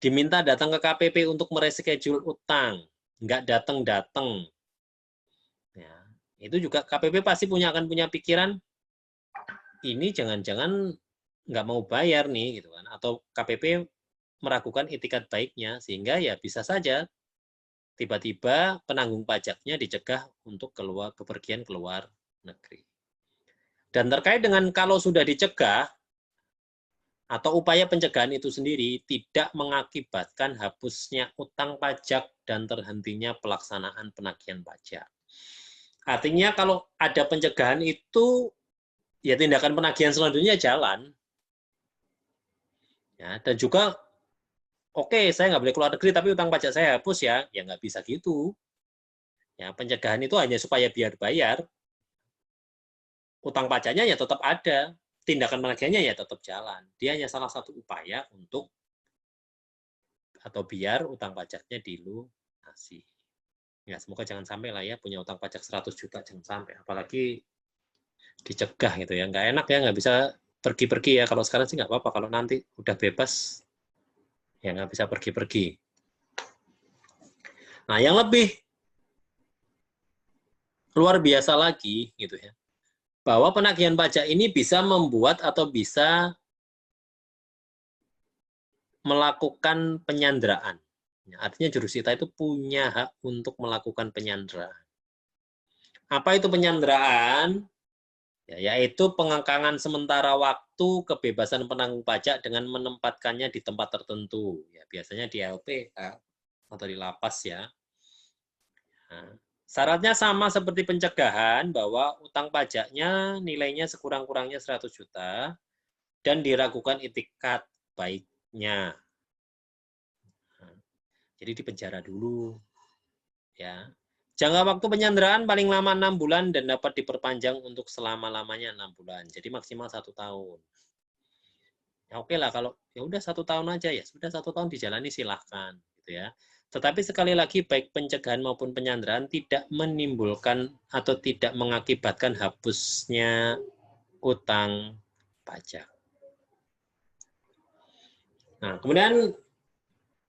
diminta datang ke KPP untuk mereschedule utang, nggak datang-datang. Ya, itu juga KPP pasti akan punya pikiran, ini jangan-jangan nggak mau bayar nih, gitu kan? Atau KPP meragukan itikat baiknya, sehingga ya bisa saja tiba-tiba penanggung pajaknya dicegah untuk bepergian keluar negeri. Dan terkait dengan kalau sudah dicegah, atau upaya pencegahan itu sendiri tidak mengakibatkan hapusnya utang pajak dan terhentinya pelaksanaan penagihan pajak. Artinya kalau ada pencegahan itu, ya tindakan penagihan selanjutnya jalan. Ya, dan juga Oke, saya nggak boleh keluar negeri, tapi utang pajak saya hapus ya. Ya nggak bisa gitu. Ya, pencegahan itu hanya supaya biar bayar. Utang pajaknya ya tetap ada. Tindakan penagihnya ya tetap jalan. Dia hanya salah satu upaya untuk atau biar utang pajaknya dilunasi. Ya, semoga jangan sampai lah ya punya utang pajak 100 juta, jangan sampai. Apalagi dicegah gitu ya. Nggak enak ya, nggak bisa pergi-pergi ya. Kalau sekarang sih nggak apa-apa. Kalau nanti udah bebas, ya nggak bisa pergi-pergi. Nah, yang lebih luar biasa lagi gitu ya, bahwa penagihan pajak ini bisa membuat atau bisa melakukan penyanderaan. Artinya jurusita itu punya hak untuk melakukan penyanderaan. Apa itu penyanderaan? Ya, yaitu pengangkangan sementara waktu kebebasan penanggung pajak dengan menempatkannya di tempat tertentu. Ya, biasanya di LPH atau di lapas ya. Nah, syaratnya sama seperti pencegahan bahwa utang pajaknya nilainya sekurang-kurangnya 100 juta dan diragukan itikat baiknya. Nah, jadi dipenjara dulu ya. Jangka waktu penyanderaan paling lama 6 bulan dan dapat diperpanjang untuk selama-lamanya 6 bulan. Jadi maksimal 1 tahun. Ya oke lah kalau ya udah 1 tahun aja ya sudah 1 tahun dijalani silahkan gitu ya. Tetapi sekali lagi baik pencegahan maupun penyanderaan tidak menimbulkan atau tidak mengakibatkan hapusnya utang pajak. Nah, kemudian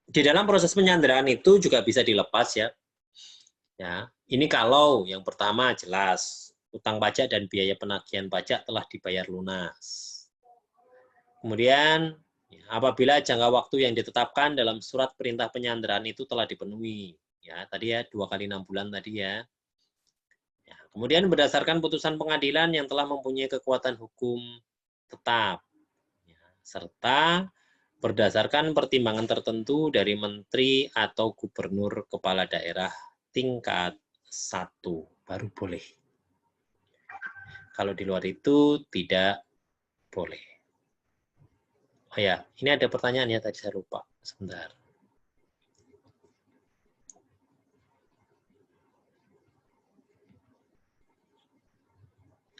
di dalam proses penyanderaan itu juga bisa dilepas ya. Ya, ini kalau yang pertama jelas utang pajak dan biaya penagihan pajak telah dibayar lunas. Kemudian apabila jangka waktu yang ditetapkan dalam surat perintah penyanderaan itu telah dipenuhi, ya tadi ya 2 kali 6 bulan tadi ya. Ya, kemudian berdasarkan putusan pengadilan yang telah mempunyai kekuatan hukum tetap, ya, serta berdasarkan pertimbangan tertentu dari menteri atau gubernur kepala daerah tingkat 1 baru boleh. Kalau di luar itu tidak boleh. Oh ya, ini ada pertanyaan ya tadi saya lupa. Sebentar.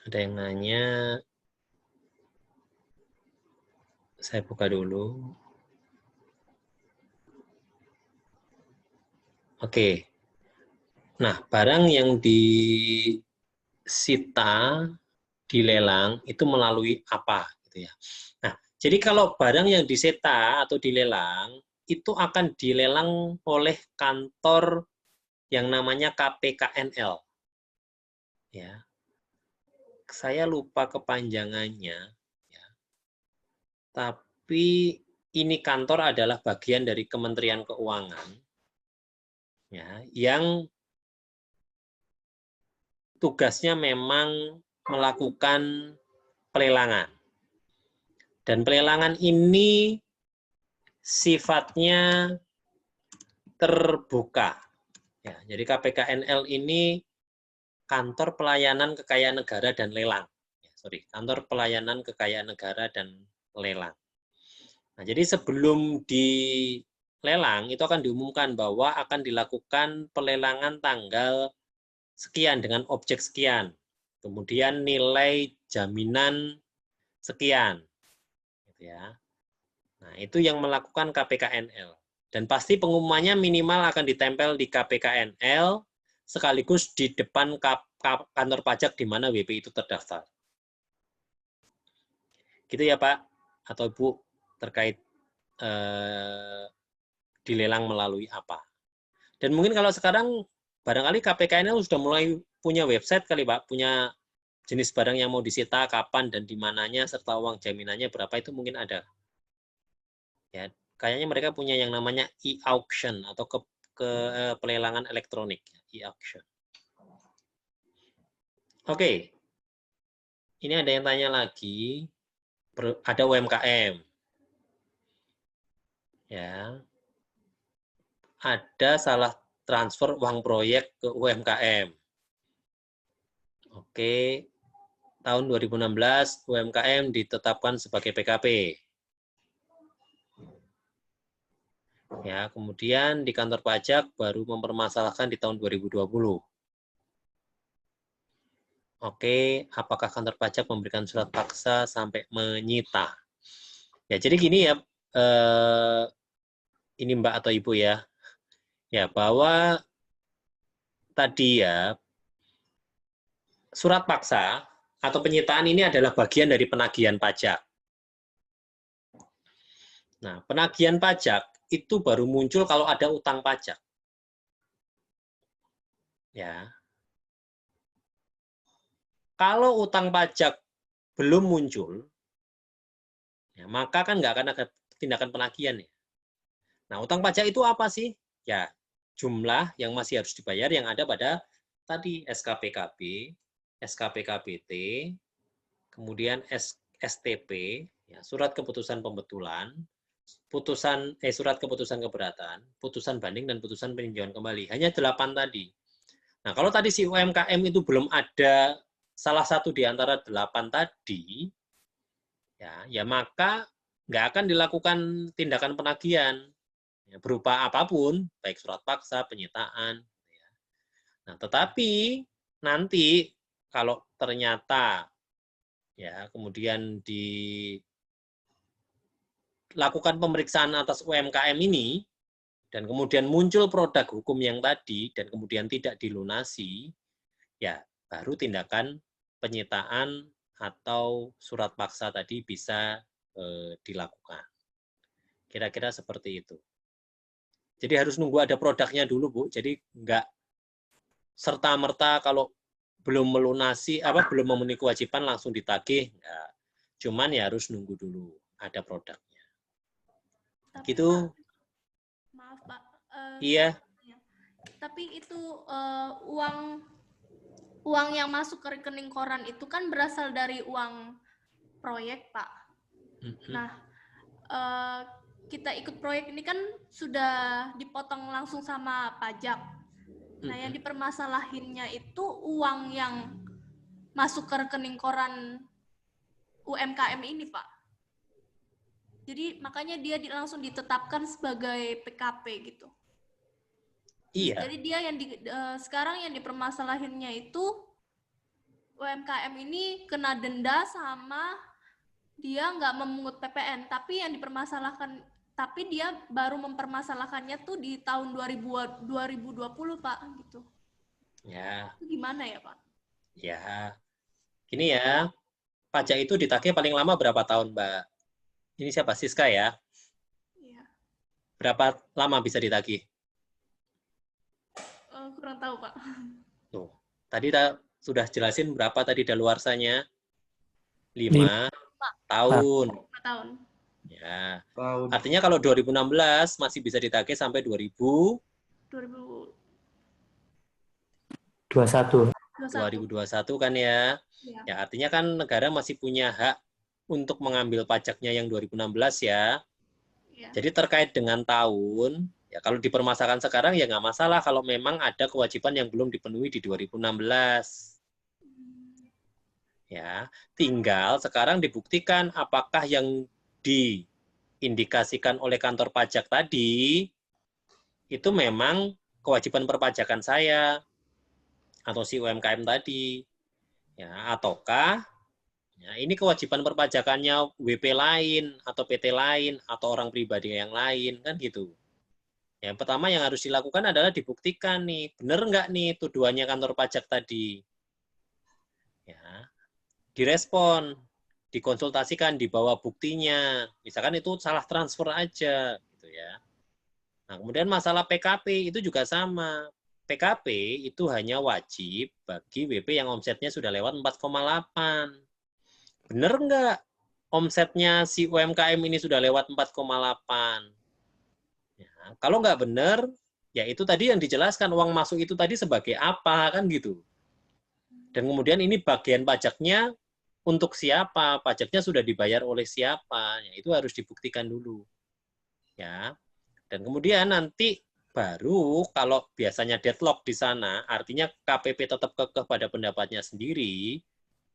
Ada yang nanya. Saya buka dulu. Oke. Nah, barang yang disita, dilelang, itu melalui apa? Gitu ya. Nah, jadi kalau barang yang disita atau dilelang, itu akan dilelang oleh kantor yang namanya KPKNL. Ya, saya lupa kepanjangannya. Ya. Tapi ini kantor adalah bagian dari Kementerian Keuangan. Ya, yang tugasnya memang melakukan pelelangan. Dan pelelangan ini sifatnya terbuka. Ya, jadi KPKNL ini kantor pelayanan kekayaan negara dan lelang. Kantor pelayanan kekayaan negara dan lelang. Nah, jadi sebelum dilelang itu akan diumumkan bahwa akan dilakukan pelelangan tanggal sekian dengan objek sekian. Kemudian nilai jaminan sekian. Gitu ya. Nah, itu yang melakukan KPKNL. Dan pasti pengumumannya minimal akan ditempel di KPKNL sekaligus di depan kantor pajak di mana WP itu terdaftar. Gitu ya Pak atau Ibu terkait dilelang melalui apa. Dan mungkin kalau sekarang barangkali KPKNL sudah mulai punya website kali Pak, punya jenis barang yang mau disita, kapan dan di mananya, serta uang jaminannya berapa itu mungkin ada. Ya, kayaknya mereka punya yang namanya e-auction atau pelelangan elektronik, e-auction. Oke. Ini ada yang tanya lagi, ada UMKM. Ya. Ada salah transfer uang proyek ke UMKM. Oke. Tahun 2016 UMKM ditetapkan sebagai PKP. Ya, kemudian di kantor pajak baru mempermasalahkan di tahun 2020. Oke, apakah kantor pajak memberikan surat paksa sampai menyita? Ya, jadi gini ya, ini Mbak atau Ibu ya, bahwa tadi ya, surat paksa atau penyitaan ini adalah bagian dari penagihan pajak. Nah, penagihan pajak itu baru muncul kalau ada utang pajak. Ya, kalau utang pajak belum muncul, ya, maka kan nggak akan ada tindakan penagihan ya. Nah, utang pajak itu apa sih? Ya, jumlah yang masih harus dibayar yang ada pada tadi SKPKB, SKPKBT, kemudian STP, ya, surat keputusan pembetulan, surat keputusan keberatan, putusan banding dan putusan peninjauan kembali. Hanya 8 tadi. Nah, kalau tadi si UMKM itu belum ada salah satu di antara 8 tadi, ya maka nggak akan dilakukan tindakan penagihan ya, berupa apapun, baik surat paksa, penyitaan. Ya. Nah, tetapi nanti kalau ternyata ya kemudian dilakukan pemeriksaan atas UMKM ini dan kemudian muncul produk hukum yang tadi dan kemudian tidak dilunasi, ya baru tindakan penyitaan atau surat paksa tadi bisa dilakukan. Kira-kira seperti itu. Jadi harus nunggu ada produknya dulu, Bu. Jadi nggak serta-merta kalau belum melunasi, belum memenuhi kewajiban langsung ditagih. Nggak. Cuman ya harus nunggu dulu ada produknya. Tapi, Gitu. Pak, maaf, Pak. Iya. Tapi itu uang yang masuk ke rekening koran itu kan berasal dari uang proyek, Pak. Nah, kita ikut proyek ini kan sudah dipotong langsung sama pajak. Nah, yang dipermasalahinnya itu uang yang masuk ke rekening koran UMKM ini, Pak. Jadi makanya dia langsung ditetapkan sebagai PKP gitu. Iya. Jadi dia yang sekarang yang dipermasalahinnya itu UMKM ini kena denda sama dia nggak memungut PPN, tapi yang dipermasalahkan, tapi dia baru mempermasalahkannya tuh di tahun 2020 Pak gitu. Ya. Itu gimana ya Pak? Ya. Gini ya, pajak itu ditagih paling lama berapa tahun, Mbak? Ini siapa? Siska ya? Iya. Berapa lama bisa ditagih? Kurang tahu Pak. Tuh. Tadi sudah jelasin berapa tadi daluarsanya? 5 tahun. 5 tahun. Ya. Artinya kalau 2016 masih bisa ditagih sampai 2021 kan ya. Ya, artinya kan negara masih punya hak untuk mengambil pajaknya yang 2016 ya. Jadi terkait dengan tahun, ya kalau dipermasalahkan sekarang ya nggak masalah kalau memang ada kewajiban yang belum dipenuhi di 2016. Ya, tinggal sekarang dibuktikan apakah yang diindikasikan oleh kantor pajak tadi itu memang kewajiban perpajakan saya atau si UMKM tadi. Ya, ataukah ya, ini kewajiban perpajakannya WP lain atau PT lain atau orang pribadi yang lain kan gitu. Yang pertama yang harus dilakukan adalah dibuktikan nih, benar nggak nih tuduhannya kantor pajak tadi. Ya, direspon, dikonsultasikan, dibawa buktinya. Misalkan itu salah transfer aja, gitu ya. Nah, kemudian masalah PKP itu juga sama. PKP itu hanya wajib bagi WP yang omsetnya sudah lewat 4,8. Benar nggak omsetnya si UMKM ini sudah lewat 4,8? Ya, kalau nggak benar, ya itu tadi yang dijelaskan uang masuk itu tadi sebagai apa kan gitu. Dan kemudian ini bagian pajaknya untuk siapa, pajaknya sudah dibayar oleh siapa, ya, itu harus dibuktikan dulu. Ya. Dan kemudian nanti baru kalau biasanya deadlock di sana, artinya KPP tetap kekeh pada pendapatnya sendiri,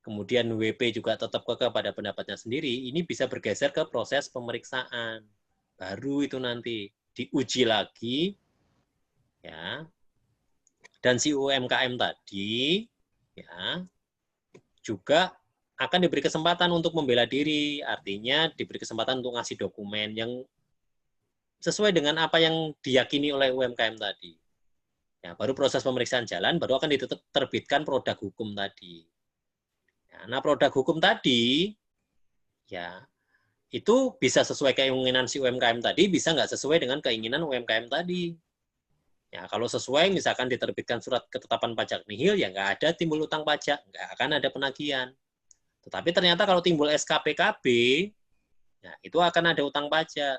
kemudian WP juga tetap kekeh pada pendapatnya sendiri, ini bisa bergeser ke proses pemeriksaan. Baru itu nanti diuji lagi, ya. Dan si UMKM tadi, ya, juga akan diberi kesempatan untuk membela diri, artinya diberi kesempatan untuk ngasih dokumen yang sesuai dengan apa yang diyakini oleh UMKM tadi. Ya, baru proses pemeriksaan jalan, baru akan diterbitkan produk hukum tadi. Ya, nah, produk hukum tadi, ya, itu bisa sesuai keinginan si UMKM tadi, bisa nggak sesuai dengan keinginan UMKM tadi. Ya, kalau sesuai, misalkan diterbitkan surat ketetapan pajak nihil, ya nggak ada timbul utang pajak, nggak akan ada penagihan. Tetapi ternyata kalau timbul SKPKB, ya, itu akan ada utang pajak.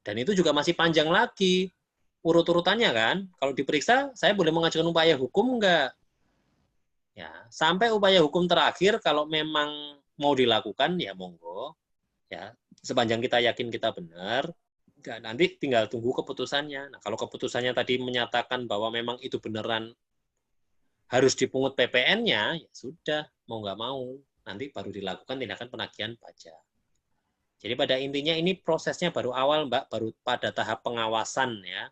Dan itu juga masih panjang lagi urut-urutannya kan. Kalau diperiksa, saya boleh mengajukan upaya hukum enggak? Ya, sampai upaya hukum terakhir kalau memang mau dilakukan ya monggo. Ya, sepanjang kita yakin kita benar, enggak, nanti tinggal tunggu keputusannya. Nah, kalau keputusannya tadi menyatakan bahwa memang itu beneran harus dipungut PPN-nya, ya sudah, mau nggak mau, nanti baru dilakukan tindakan penagihan pajak. Jadi pada intinya ini prosesnya baru awal, Mbak, baru pada tahap pengawasan ya,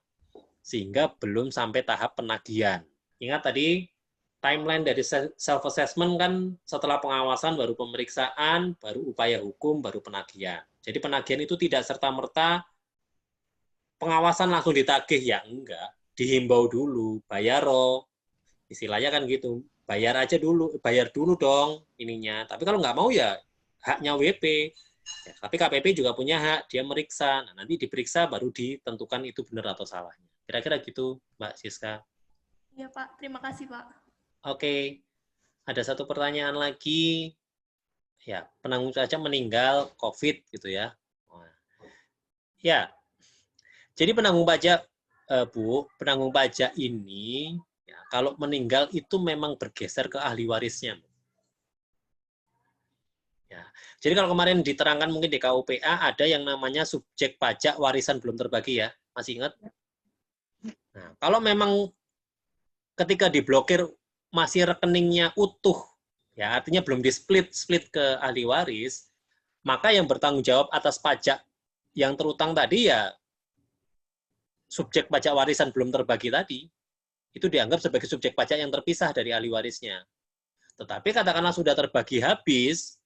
sehingga belum sampai tahap penagihan. Ingat tadi timeline dari self-assessment kan setelah pengawasan baru pemeriksaan, baru upaya hukum, baru penagihan. Jadi penagihan itu tidak serta-merta pengawasan langsung ditagih, ya enggak. Dihimbau dulu, bayar roh. Istilahnya kan gitu, bayar aja dulu, bayar dulu dong ininya. Tapi kalau nggak mau ya haknya WP. Ya, tapi KPP juga punya hak, dia meriksa. Nah, nanti diperiksa baru ditentukan itu benar atau salahnya. Kira-kira gitu, Mbak Siska. Iya, Pak. Terima kasih, Pak. Oke, ada satu pertanyaan lagi. Ya, penanggung pajak meninggal COVID gitu ya. Ya, jadi penanggung pajak, Bu, penanggung pajak ini, ya, kalau meninggal itu memang bergeser ke ahli warisnya. Ya. Jadi kalau kemarin diterangkan mungkin di KUPA ada yang namanya subjek pajak warisan belum terbagi ya, masih ingat? Nah, kalau memang ketika diblokir masih rekeningnya utuh, ya artinya belum di-split ke ahli waris, maka yang bertanggung jawab atas pajak yang terutang tadi ya subjek pajak warisan belum terbagi tadi, itu dianggap sebagai subjek pajak yang terpisah dari ahli warisnya. Tetapi katakanlah sudah terbagi habis,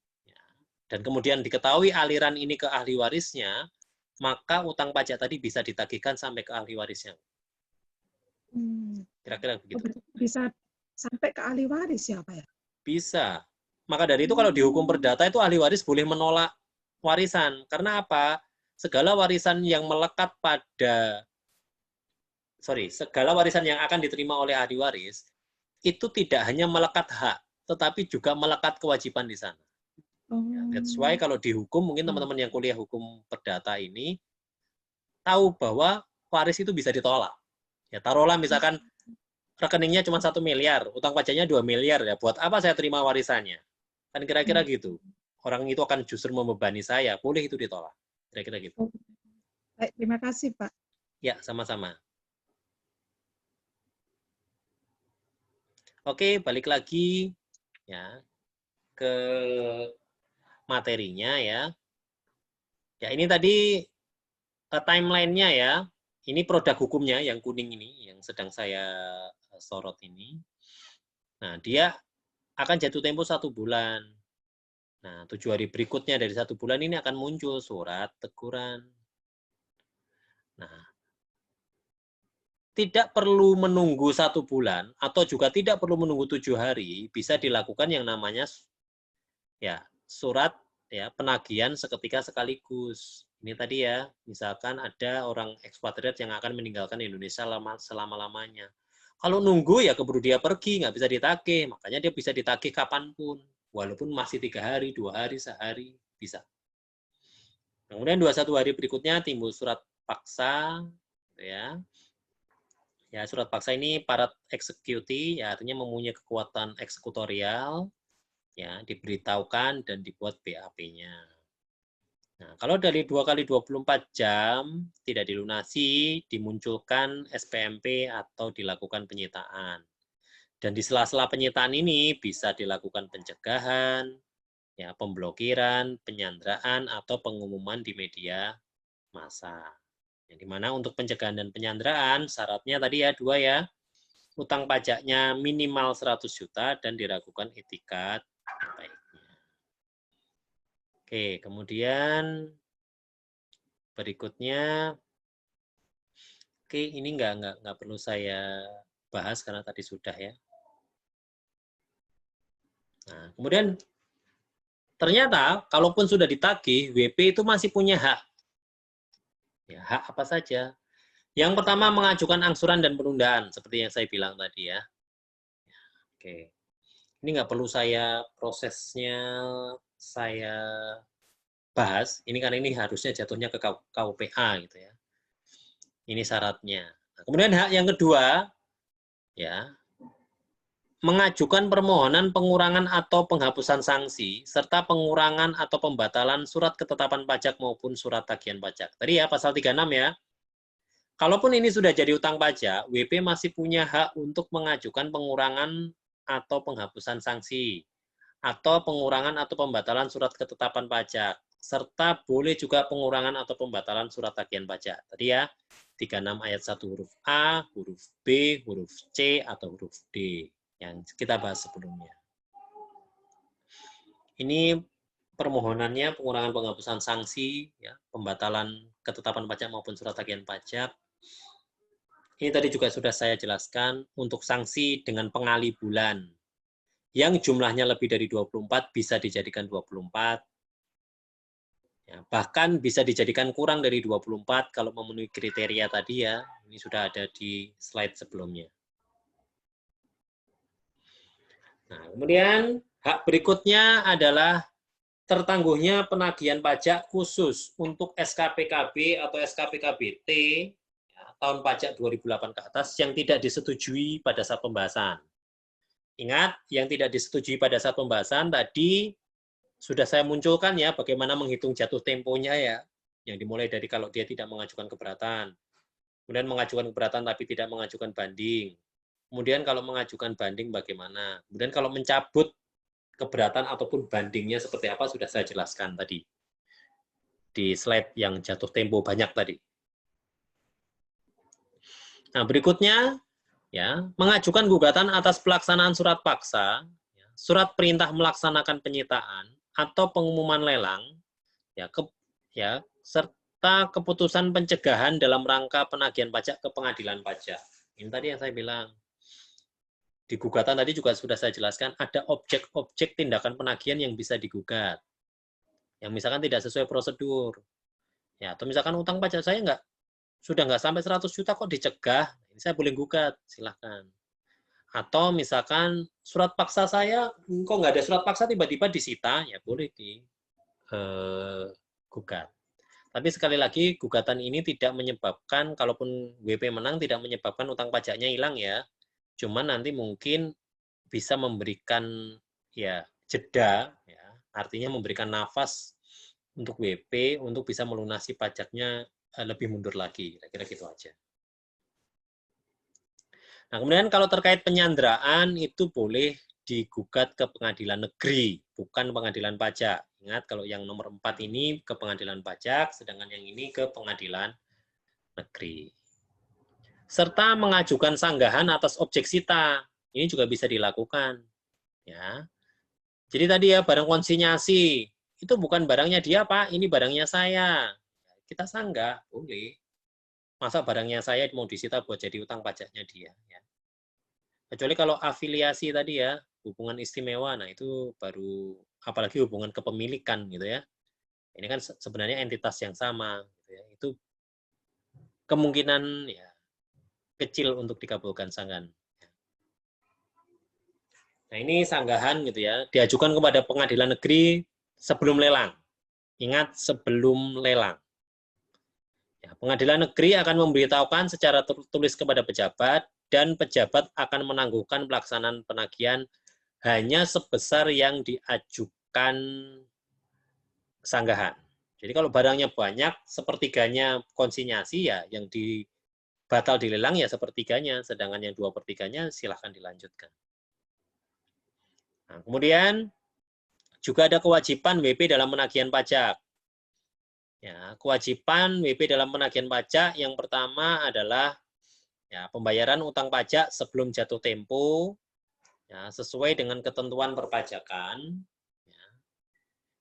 dan kemudian diketahui aliran ini ke ahli warisnya, maka utang pajak tadi bisa ditagihkan sampai ke ahli warisnya. Kira-kira begitu. Bisa sampai ke ahli waris ya, Pak ya? Bisa. Maka dari itu kalau dihukum perdata itu ahli waris boleh menolak warisan. Karena apa? Segala warisan yang melekat pada segala warisan yang akan diterima oleh ahli waris itu tidak hanya melekat hak, tetapi juga melekat kewajiban di sana. That's why kalau dihukum, mungkin teman-teman yang kuliah hukum perdata ini tahu bahwa waris itu bisa ditolak. Ya taruhlah misalkan rekeningnya cuma 1 miliar, utang pajaknya 2 miliar, ya buat apa saya terima warisannya? Kan kira-kira gitu. Orang itu akan justru membebani saya, boleh itu ditolak. Kira-kira gitu. Baik, terima kasih, Pak. Ya, sama-sama. Oke, balik lagi ya ke materinya ya. Ya, ini tadi timeline-nya ya. Ini produk hukumnya yang kuning ini, yang sedang saya sorot ini. Nah, dia akan jatuh tempo 1 bulan. Nah, 7 hari berikutnya dari 1 bulan ini akan muncul surat teguran. Nah, tidak perlu menunggu 1 bulan atau juga tidak perlu menunggu 7 hari, bisa dilakukan yang namanya ya surat ya penagihan seketika sekaligus. Ini tadi ya, misalkan ada orang ekspatriat yang akan meninggalkan Indonesia selama-lamanya. Kalau nunggu ya keburu dia pergi, nggak bisa ditagih. Makanya dia bisa ditagih kapanpun. Walaupun masih 3 hari, 2 hari, sehari, bisa. Kemudian 21 hari berikutnya timbul surat paksa. Ya, surat paksa ini parat executi, ya artinya mempunyai kekuatan eksekutorial. Ya, diberitahukan dan dibuat BAP-nya. Nah, kalau dari 2 kali 24 jam tidak dilunasi, dimunculkan SPMP atau dilakukan penyitaan. Dan di sela-sela penyitaan ini bisa dilakukan pencegahan, ya, pemblokiran, penyanderaan, atau pengumuman di media massa. Yang dimana untuk pencegahan dan penyanderaan, syaratnya tadi ya 2 ya, utang pajaknya minimal 100 juta dan diragukan etikat baiknya. Oke, kemudian berikutnya, oke ini nggak perlu saya bahas karena tadi sudah ya. Nah, kemudian ternyata kalaupun sudah ditagih, WP itu masih punya hak. Ya, hak apa saja? Yang pertama mengajukan angsuran dan penundaan, seperti yang saya bilang tadi ya. Oke, ini nggak perlu saya prosesnya saya bahas. Ini karena ini harusnya jatuhnya ke KUPA gitu ya. Ini syaratnya. Nah, kemudian hak yang kedua, ya, mengajukan permohonan pengurangan atau penghapusan sanksi, serta pengurangan atau pembatalan surat ketetapan pajak maupun surat tagihan pajak. Tadi ya, pasal 36 ya. Kalaupun ini sudah jadi utang pajak, WP masih punya hak untuk mengajukan pengurangan atau penghapusan sanksi, atau pengurangan atau pembatalan surat ketetapan pajak, serta boleh juga pengurangan atau pembatalan surat tagihan pajak. Tadi ya, 36 ayat 1 huruf A, huruf B, huruf C, atau huruf D, yang kita bahas sebelumnya. Ini permohonannya pengurangan penghapusan sanksi, ya, pembatalan ketetapan pajak maupun surat tagihan pajak. Ini tadi juga sudah saya jelaskan, untuk sanksi dengan pengali bulan yang jumlahnya lebih dari 24 bisa dijadikan 24. Ya, bahkan bisa dijadikan kurang dari 24 kalau memenuhi kriteria tadi ya. Ini sudah ada di slide sebelumnya. Nah, kemudian hak berikutnya adalah tertangguhnya penagihan pajak khusus untuk SKPKB atau SKPKBT ya, tahun pajak 2008 ke atas yang tidak disetujui pada saat pembahasan. Ingat, yang tidak disetujui pada saat pembahasan tadi sudah saya munculkan ya bagaimana menghitung jatuh temponya ya, yang dimulai dari kalau dia tidak mengajukan keberatan, kemudian mengajukan keberatan tapi tidak mengajukan banding, kemudian kalau mengajukan banding bagaimana, kemudian kalau mencabut keberatan ataupun bandingnya seperti apa sudah saya jelaskan tadi di slide yang jatuh tempo banyak tadi. Nah, berikutnya ya, mengajukan gugatan atas pelaksanaan surat paksa, surat perintah melaksanakan penyitaan atau pengumuman lelang, ya, serta keputusan pencegahan dalam rangka penagihan pajak ke pengadilan pajak. Ini tadi yang saya bilang. Di gugatan tadi juga sudah saya jelaskan, ada objek-objek tindakan penagihan yang bisa digugat. Yang misalkan tidak sesuai prosedur. Ya, atau misalkan utang pajak saya sudah nggak sampai 100 juta kok dicegah, ini saya boleh gugat, silahkan. Atau misalkan surat paksa saya, kok nggak ada surat paksa tiba-tiba disita, ya boleh digugat. Tapi sekali lagi, gugatan ini tidak menyebabkan, kalaupun WP menang, tidak menyebabkan utang pajaknya hilang ya. Cuman nanti mungkin bisa memberikan ya jeda, ya, artinya memberikan nafas untuk WP untuk bisa melunasi pajaknya lebih mundur lagi, kira-kira gitu aja. Nah, kemudian kalau terkait penyanderaan itu boleh digugat ke pengadilan negeri, bukan pengadilan pajak. Ingat, kalau yang nomor 4 ini ke pengadilan pajak, sedangkan yang ini ke pengadilan negeri. Serta mengajukan sanggahan atas objek sita. Ini juga bisa dilakukan. Ya. Jadi tadi ya, barang konsinyasi, itu bukan barangnya dia, Pak, ini barangnya saya. Kita sanggah, boleh. Masa barangnya saya mau disita buat jadi utang pajaknya dia. Ya. Kecuali kalau afiliasi tadi ya, hubungan istimewa, nah itu baru, apalagi hubungan kepemilikan gitu ya. Ini kan sebenarnya entitas yang sama. Gitu ya. Itu kemungkinan ya kecil untuk dikabulkan sanggahan. Nah ini sanggahan gitu ya, diajukan kepada pengadilan negeri sebelum lelang. Ingat, sebelum lelang. Ya, pengadilan negeri akan memberitahukan secara tertulis kepada pejabat, dan pejabat akan menangguhkan pelaksanaan penagihan hanya sebesar yang diajukan sanggahan. Jadi kalau barangnya banyak, sepertiganya konsinyasi ya, yang batal dilelang ya sepertiganya, sedangkan yang 2/3-nya silahkan dilanjutkan. Nah, kemudian juga ada kewajiban WP dalam penagihan pajak. Ya, kewajiban WP dalam penagihan pajak yang pertama adalah ya, pembayaran utang pajak sebelum jatuh tempo ya, sesuai dengan ketentuan perpajakan. Ya.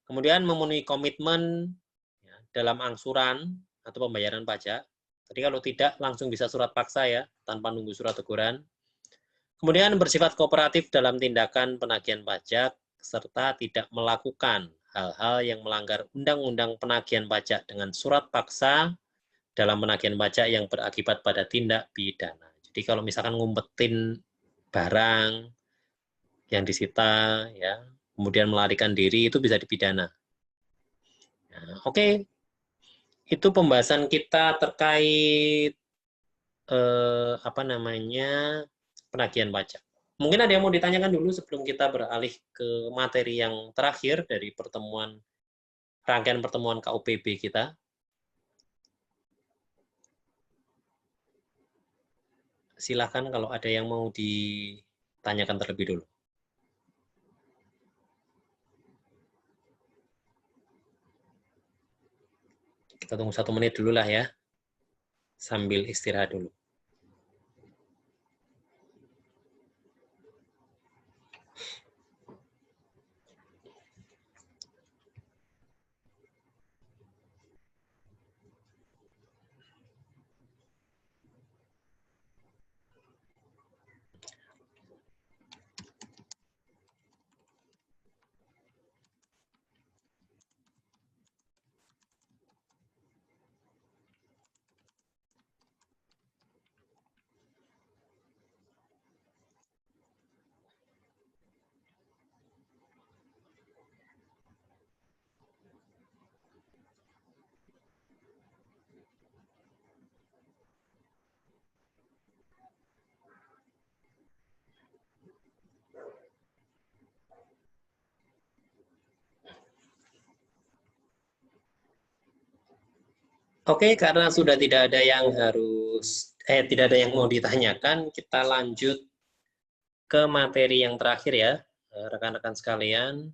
Kemudian memenuhi komitmen ya, dalam angsuran atau pembayaran pajak. Jadi kalau tidak langsung bisa surat paksa ya, tanpa nunggu surat teguran. Kemudian bersifat kooperatif dalam tindakan penagihan pajak serta tidak melakukan hal-hal yang melanggar undang-undang penagihan pajak dengan surat paksa dalam penagihan pajak yang berakibat pada tindak pidana. Jadi kalau misalkan ngumpetin barang yang disita, ya, kemudian melarikan diri itu bisa dipidana. Nah, oke, itu pembahasan kita terkait penagihan pajak. Mungkin ada yang mau ditanyakan dulu sebelum kita beralih ke materi yang terakhir dari rangkaian pertemuan KUPB kita. Silakan kalau ada yang mau ditanyakan terlebih dulu. Kita tunggu 1 menit dulu lah ya, sambil istirahat dulu. Oke, karena sudah tidak ada yang tidak ada yang mau ditanyakan, kita lanjut ke materi yang terakhir ya, rekan-rekan sekalian.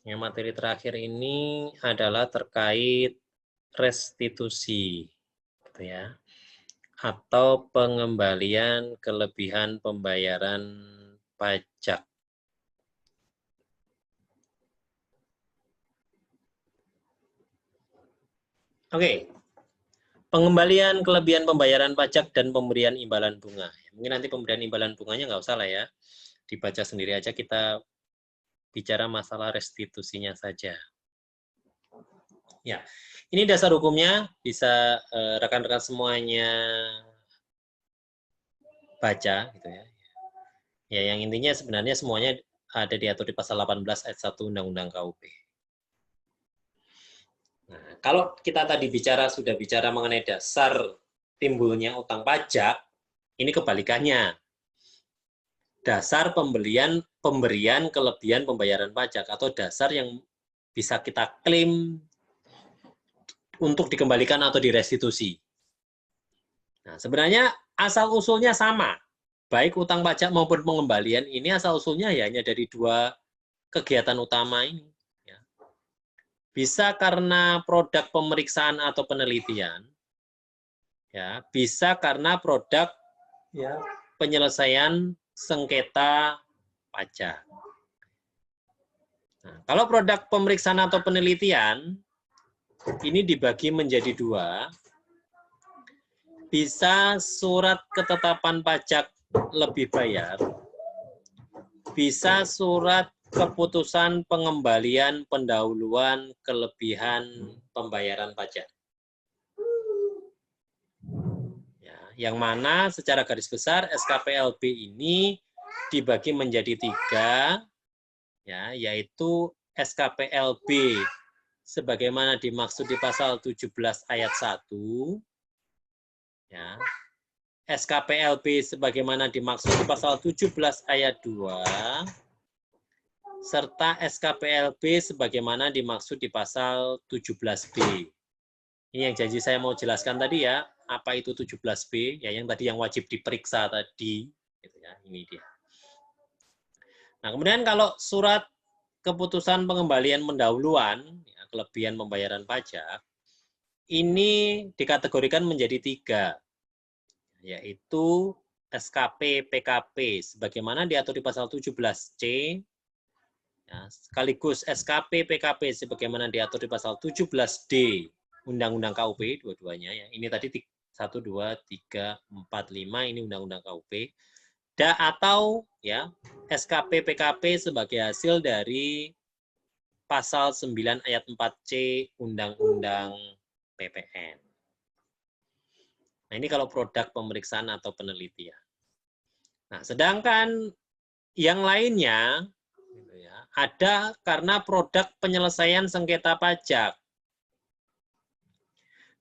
Yang materi terakhir ini adalah terkait restitusi, gitu ya, atau pengembalian kelebihan pembayaran pajak. Oke, pengembalian kelebihan pembayaran pajak dan pemberian imbalan bunga. Mungkin nanti pemberian imbalan bunganya nggak usah lah ya, dibaca sendiri aja, kita bicara masalah restitusinya saja. Ya, ini dasar hukumnya, bisa rekan-rekan semuanya baca gitu ya. Ya, yang intinya sebenarnya semuanya ada diatur di pasal 18 ayat 1 Undang-Undang KUP. Nah, kalau kita tadi sudah bicara mengenai dasar timbulnya utang pajak, ini kebalikannya. Dasar pemberian kelebihan pembayaran pajak atau dasar yang bisa kita klaim untuk dikembalikan atau direstitusi. Nah, sebenarnya asal-usulnya sama. Baik utang pajak maupun pengembalian ini asal-usulnya ya hanya dari dua kegiatan utama ini. Bisa karena produk pemeriksaan atau penelitian, ya, bisa karena produk ya, penyelesaian sengketa pajak. Nah, kalau produk pemeriksaan atau penelitian, ini dibagi menjadi dua. Bisa surat ketetapan pajak lebih bayar, bisa surat keputusan pengembalian pendahuluan kelebihan pembayaran pajak. Ya, yang mana secara garis besar SKPLB ini dibagi menjadi 3, ya, yaitu SKPLB sebagaimana dimaksud di pasal 17 ayat 1, ya, SKPLB sebagaimana dimaksud di pasal 17 ayat 2, serta SKPLB sebagaimana dimaksud di pasal 17B. Ini yang janji saya mau jelaskan tadi ya, apa itu 17B, ya yang tadi yang wajib diperiksa tadi, gitu ya, ini dia. Nah, kemudian kalau surat keputusan pengembalian pendahuluan, ya, kelebihan pembayaran pajak, ini dikategorikan menjadi 3, yaitu SKP PKP sebagaimana diatur di pasal 17C, ya, sekaligus SKP PKP sebagaimana diatur di pasal 17D Undang-Undang KUP, dua-duanya ya. Ini tadi 1, 2, 3, 4, 5 ini Undang-Undang KUP. Atau ya SKP PKP sebagai hasil dari pasal 9 ayat 4C Undang-Undang PPN. Nah, ini kalau produk pemeriksaan atau penelitian. Nah, sedangkan yang lainnya ada karena produk penyelesaian sengketa pajak.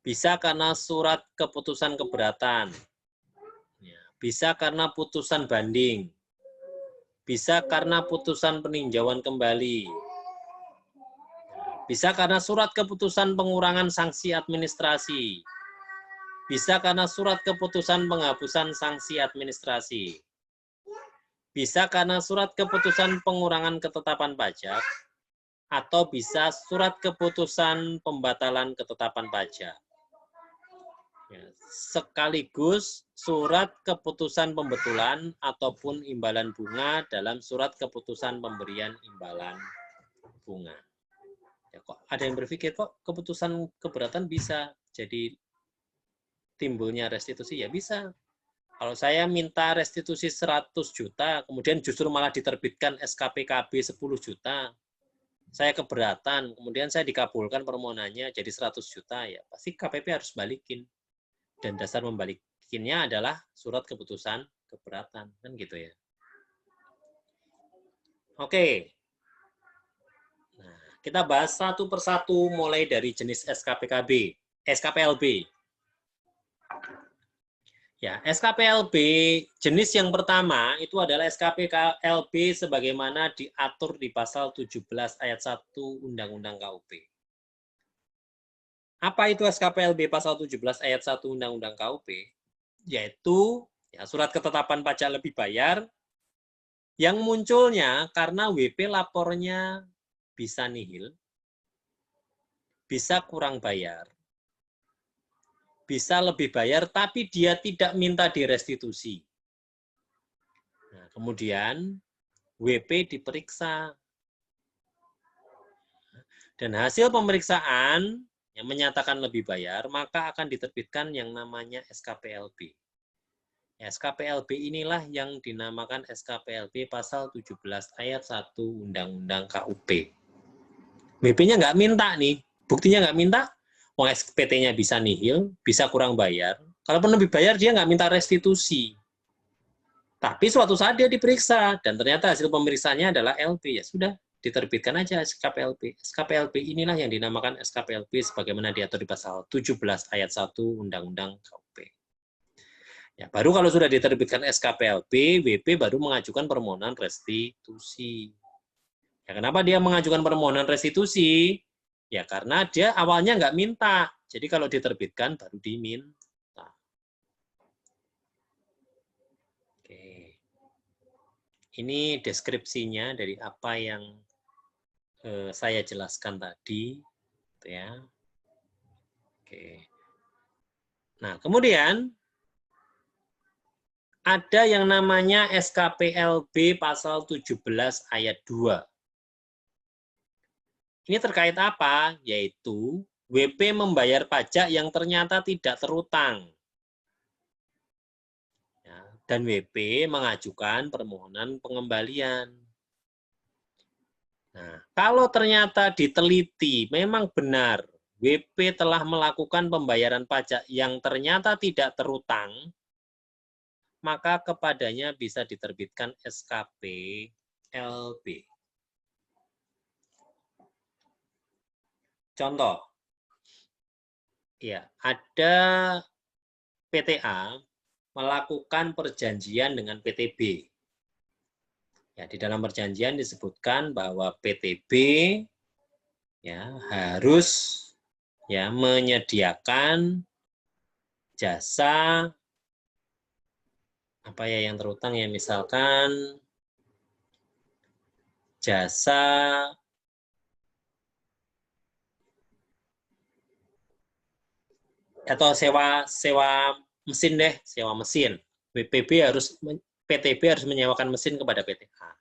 Bisa karena surat keputusan keberatan. Bisa karena putusan banding. Bisa karena putusan peninjauan kembali. Bisa karena surat keputusan pengurangan sanksi administrasi. Bisa karena surat keputusan penghapusan sanksi administrasi. Bisa karena surat keputusan pengurangan ketetapan pajak. Atau bisa surat keputusan pembatalan ketetapan pajak. Sekaligus surat keputusan pembetulan ataupun imbalan bunga dalam surat keputusan pemberian imbalan bunga. Ya, kok ada yang berpikir kok keputusan keberatan bisa jadi timbulnya restitusi? Ya bisa. Kalau saya minta restitusi 100 juta, kemudian justru malah diterbitkan SKPKB 10 juta, saya keberatan, kemudian saya dikabulkan permohonannya jadi 100 juta, ya pasti KPP harus balikin. Dan dasar membalikinnya adalah surat keputusan keberatan, kan gitu ya. Oke. Nah, kita bahas satu persatu mulai dari jenis SKPKB, SKPLB. Ya, SKPLB jenis yang pertama itu adalah SKPLB sebagaimana diatur di pasal 17 ayat 1 Undang-Undang KUP. Apa itu SKPLB pasal 17 ayat 1 Undang-Undang KUP? Yaitu ya, surat ketetapan pajak lebih bayar yang munculnya karena WP lapornya bisa nihil, bisa kurang bayar, bisa lebih bayar tapi dia tidak minta direstitusi. Nah, kemudian WP diperiksa. Dan hasil pemeriksaan yang menyatakan lebih bayar, maka akan diterbitkan yang namanya SKPLB. SKPLB inilah yang dinamakan SKPLB pasal 17 ayat 1 Undang-Undang KUP. WP-nya nggak minta nih, buktinya nggak minta, uang SPT-nya bisa nihil, bisa kurang bayar. Kalaupun lebih bayar, dia nggak minta restitusi. Tapi suatu saat dia diperiksa, dan ternyata hasil pemeriksaannya adalah LB, ya sudah, diterbitkan aja SKPLB. SKPLB inilah yang dinamakan SKPLB sebagaimana diatur di pasal 17 ayat 1 Undang-Undang KUP. Ya, baru kalau sudah diterbitkan SKPLB, WP baru mengajukan permohonan restitusi. Ya, kenapa dia mengajukan permohonan restitusi? Ya, karena dia awalnya nggak minta. Jadi kalau diterbitkan baru diminta. Oke. Ini deskripsinya dari apa yang saya jelaskan tadi, ya. Oke. Nah, kemudian ada yang namanya SKPLB pasal 17 ayat 2. Ini terkait apa? Yaitu WP membayar pajak yang ternyata tidak terutang. Ya, dan WP mengajukan permohonan pengembalian. Nah, kalau ternyata diteliti memang benar WP telah melakukan pembayaran pajak yang ternyata tidak terutang, maka kepadanya bisa diterbitkan SKPLB. Contoh, ya ada PTA melakukan perjanjian dengan PTB. Ya, di dalam perjanjian disebutkan bahwa PTB ya harus ya menyediakan jasa apa ya yang terutang ya, misalkan jasa atau sewa mesin deh, sewa mesin. PTB harus menyewakan mesin kepada PTA.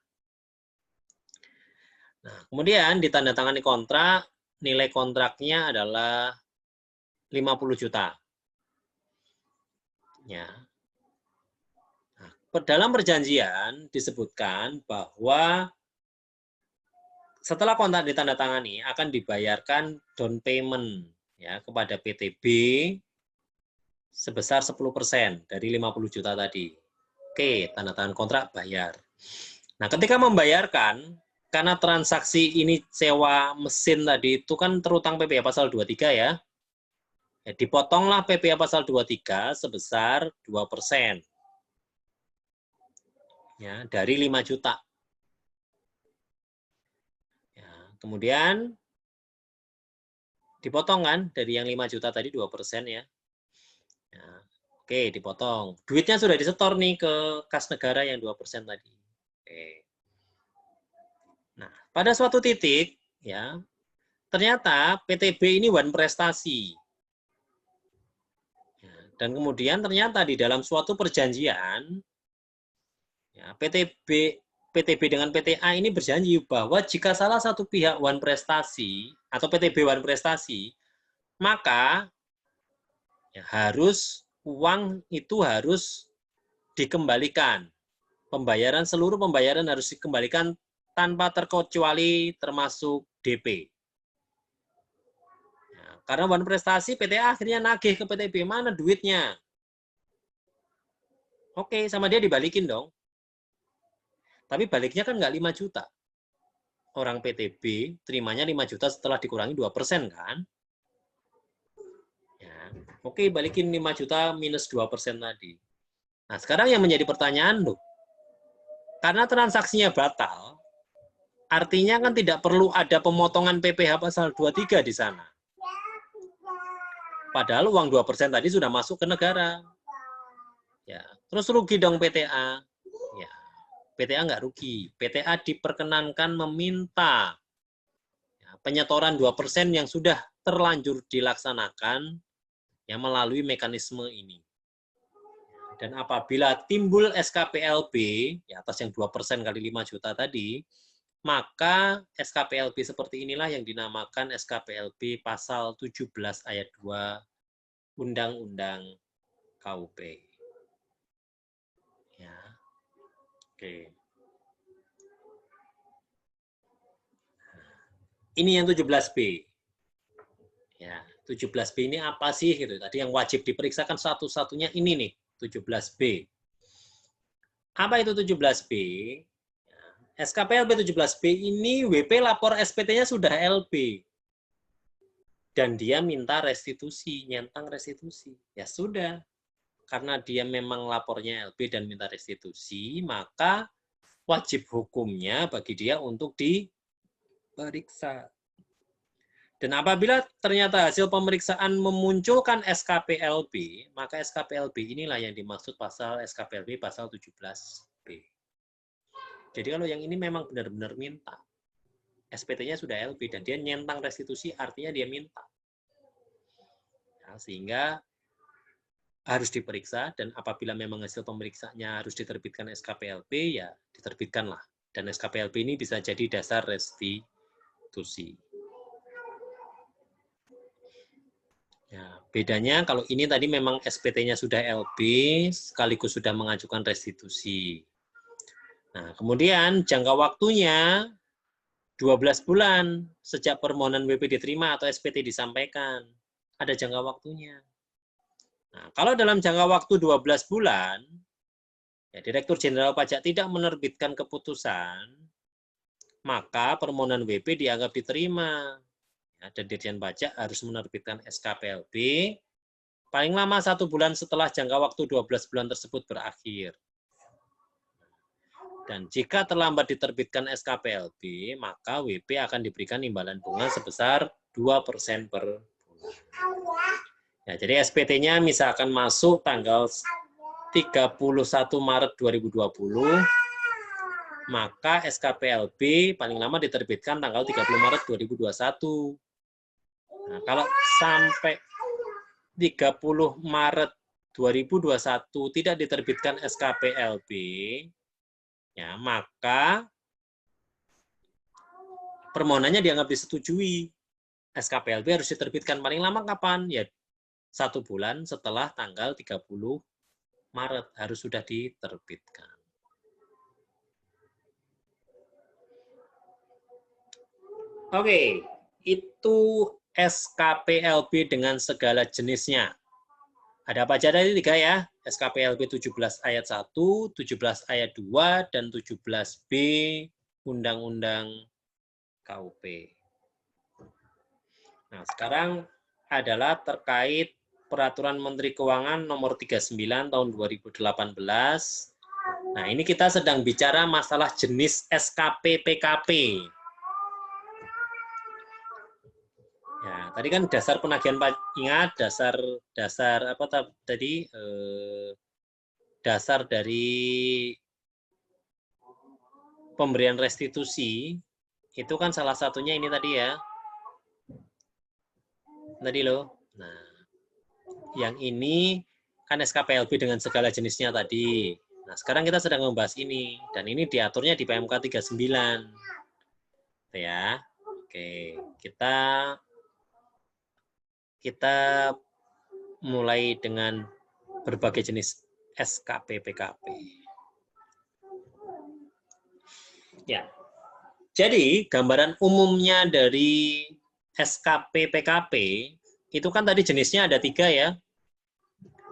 Nah, kemudian ditandatangani kontrak, nilai kontraknya adalah 50 juta. Ya. Nah, dalam perjanjian disebutkan bahwa setelah kontrak ditandatangani akan dibayarkan down payment ya kepada PTB sebesar 10% dari 50 juta tadi. Oke, tanda tangan kontrak, bayar. Nah, ketika membayarkan, karena transaksi ini sewa mesin tadi itu kan terutang PPh pasal 23 ya. Ya, dipotonglah PPh pasal 23 sebesar 2%. Ya, dari 5 juta. Ya, kemudian dipotong kan dari yang 5 juta tadi 2% ya. Ya. Oke, dipotong. Duitnya sudah disetor nih ke kas negara yang 2% tadi. Oke. Nah, pada suatu titik ya, ternyata PTB ini one prestasi. Ya, dan kemudian ternyata di dalam suatu perjanjian ya, PTB dengan PTA ini berjanji bahwa jika salah satu pihak one prestasi atau PTB one prestasi, maka ya, uang itu harus dikembalikan. Seluruh pembayaran harus dikembalikan tanpa terkecuali termasuk DP. Ya, karena one prestasi, PTA akhirnya nagih ke PTB, mana duitnya? Oke, sama dia dibalikin dong. Tapi baliknya kan nggak 5 juta. Orang PTB terimanya 5 juta setelah dikurangi 2% kan? Ya, oke, balikin 5 juta minus 2% tadi. Nah, sekarang yang menjadi pertanyaan loh, karena transaksinya batal, artinya kan tidak perlu ada pemotongan PPh pasal 23 di sana. Padahal uang 2% tadi sudah masuk ke negara. Ya, terus rugi dong PTA. Ya, PTA nggak rugi. PTA diperkenankan meminta penyetoran 2% yang sudah terlanjur dilaksanakan yang melalui mekanisme ini. Dan apabila timbul SKPLB, ya atas yang 2% kali 5 juta tadi, maka SKPLB seperti inilah yang dinamakan SKPLB pasal 17 ayat 2 Undang-Undang KUP. Ya. Oke. Ini yang 17B. Ya, 17B ini apa sih gitu. Tadi yang wajib diperiksakan satu-satunya ini nih, 17B. Apa itu 17B? SKPLB 17B ini WP lapor SPT-nya sudah LB. Dan dia minta restitusi, nyentang restitusi. Ya sudah. Karena dia memang lapornya LB dan minta restitusi, maka wajib hukumnya bagi dia untuk diperiksa. Dan apabila ternyata hasil pemeriksaan memunculkan SKPLB, maka SKPLB inilah yang dimaksud pasal SKPLB pasal 17B. Jadi kalau yang ini memang benar-benar minta, SPT-nya sudah LB dan dia nyentang restitusi, artinya dia minta. Nah, sehingga harus diperiksa, dan apabila memang hasil pemeriksaannya harus diterbitkan SKPLB, ya diterbitkanlah. Dan SKPLB ini bisa jadi dasar restitusi. Ya, bedanya kalau ini tadi memang SPT-nya sudah LB, sekaligus sudah mengajukan restitusi. Nah, kemudian jangka waktunya 12 bulan sejak permohonan WP diterima atau SPT disampaikan. Ada jangka waktunya. Nah, kalau dalam jangka waktu 12 bulan, ya, Direktur Jenderal Pajak tidak menerbitkan keputusan, maka permohonan WP dianggap diterima. Ya, dan Dirjen Pajak harus menerbitkan SKPLB paling lama 1 bulan setelah jangka waktu 12 bulan tersebut berakhir. Dan jika terlambat diterbitkan SKPLB, maka WP akan diberikan imbalan bunga sebesar 2% per bulan. Ya, jadi SPT-nya misalkan masuk tanggal 31 Maret 2020, maka SKPLB paling lama diterbitkan tanggal 30 Maret 2021. Nah, kalau sampai 30 Maret 2021 tidak diterbitkan SKPLB, ya, maka permohonannya dianggap disetujui. SKPLB harus diterbitkan paling lama kapan? Ya 1 bulan setelah tanggal 30 Maret harus sudah diterbitkan. Oke, itu SKPLB dengan segala jenisnya. Ada apa aja tadi 3 ya? SKPLB 17 ayat 1, 17 ayat 2, dan 17B Undang-Undang KUP. Nah, sekarang adalah terkait Peraturan Menteri Keuangan nomor 39 tahun 2018. Nah, ini kita sedang bicara masalah jenis SKP PKP. Ya, tadi kan dasar penagihan pajak, ingat dasar apa tadi? Dasar dari pemberian restitusi itu kan salah satunya ini tadi ya. Tadi loh. Nah, yang ini kan SKPLB dengan segala jenisnya tadi. Nah, sekarang kita sedang membahas ini dan ini diaturnya di PMK 39. Ya. Oke, kita mulai dengan berbagai jenis SKP PKP. Ya. Jadi, gambaran umumnya dari SKP PKP itu kan tadi jenisnya ada 3 ya.